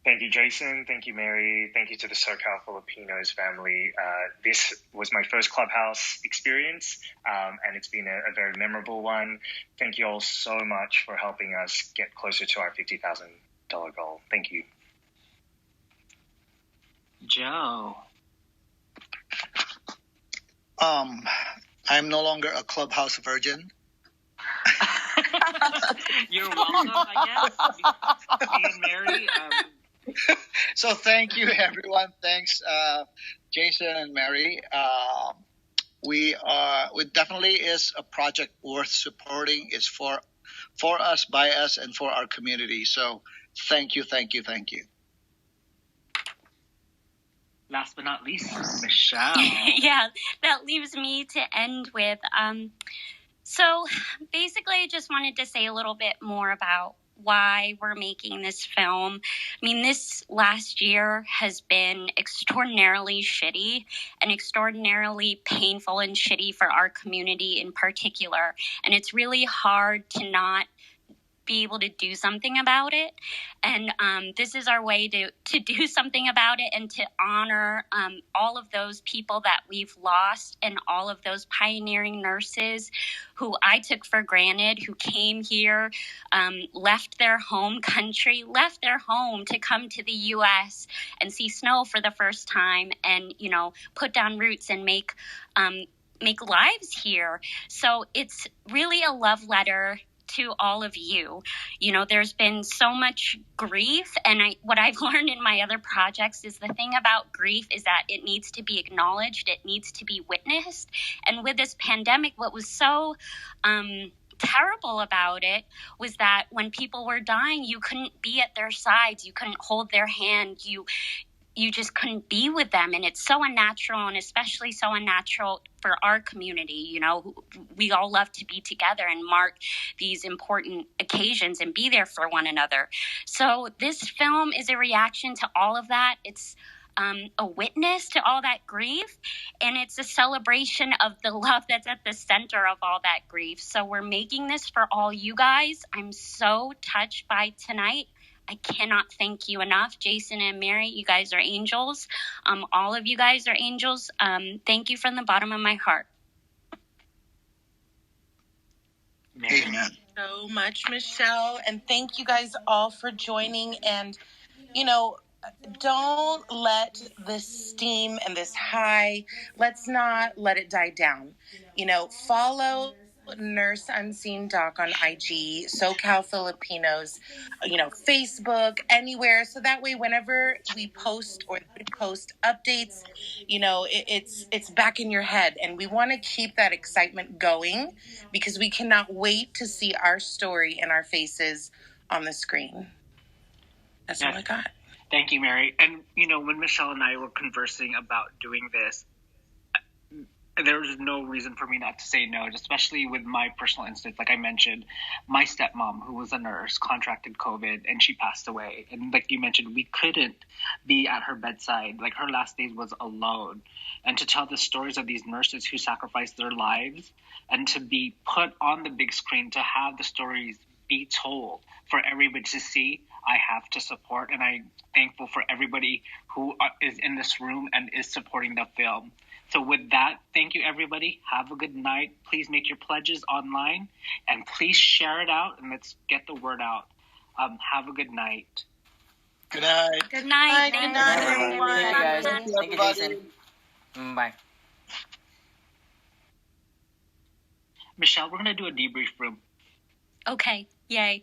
Thank you, Jason. Thank you, Mary. Thank you to the SoCal Filipinos family. This was my first Clubhouse experience, and it's been a very memorable one. Thank you all so much for helping us get closer to our $50,000 goal. Thank you. Joe. I'm no longer a Clubhouse virgin. You're welcome, I guess. Me and Mary. So thank you, everyone. Thanks, Jason and Mary. It definitely is a project worth supporting. It's for us, by us, and for our community. So thank you. Last but not least, Michele. Yeah, that leaves me to end with. So basically, I just wanted to say a little bit more about why we're making this film. I mean, this last year has been extraordinarily shitty and extraordinarily painful and shitty for our community in particular. And it's really hard to not be able to do something about it. And this is our way to do something about it and to honor all of those people that we've lost and all of those pioneering nurses who I took for granted, who came here, left their home country, left their home to come to the U.S. and see snow for the first time and, put down roots and make lives here. So it's really a love letter to all of you. There's been so much grief, and what I've learned in my other projects is the thing about grief is that it needs to be acknowledged, it needs to be witnessed. And with this pandemic, what was so terrible about it was that when people were dying, you couldn't be at their sides, you couldn't hold their hand, you just couldn't be with them. And it's so unnatural, and especially so unnatural for our community. We all love to be together and mark these important occasions and be there for one another. So this film is a reaction to all of that. It's a witness to all that grief, and it's a celebration of the love that's at the center of all that grief. So we're making this for all you guys. I'm so touched by tonight. I cannot thank you enough. Jason and Mary, you guys are angels. All of you guys are angels. Thank you from the bottom of my heart. Amen. So much, Michele, and thank you guys all for joining. And you know, don't let this steam and this high, let's not let it die down. You know, follow Nurse Unseen Doc on IG, SoCal Filipinos, you know, Facebook, anywhere. So that way, whenever we post or they post updates, you know, it's back in your head. And we want to keep that excitement going because we cannot wait to see our story and our faces on the screen. That's all I got. Thank you, Mary. And, you know, when Michele and I were conversing about doing this, there was no reason for me not to say no, especially with my personal instance. Like I mentioned, my stepmom, who was a nurse, contracted COVID and she passed away. And like you mentioned, we couldn't be at her bedside. Like her last days was alone. And to tell the stories of these nurses who sacrificed their lives and to be put on the big screen, to have the stories be told for everybody to see, I have to support. And I'm thankful for everybody who is in this room and is supporting the film. So with that, thank you, everybody. Have a good night. Please make your pledges online and please share it out and let's get the word out. Have a good night. Good night. Good night. Good night, everyone. Thank you, guys. Thank you, Thank you, everybody. Jason. Bye. Michele, we're going to do a debrief room. Okay. Yay.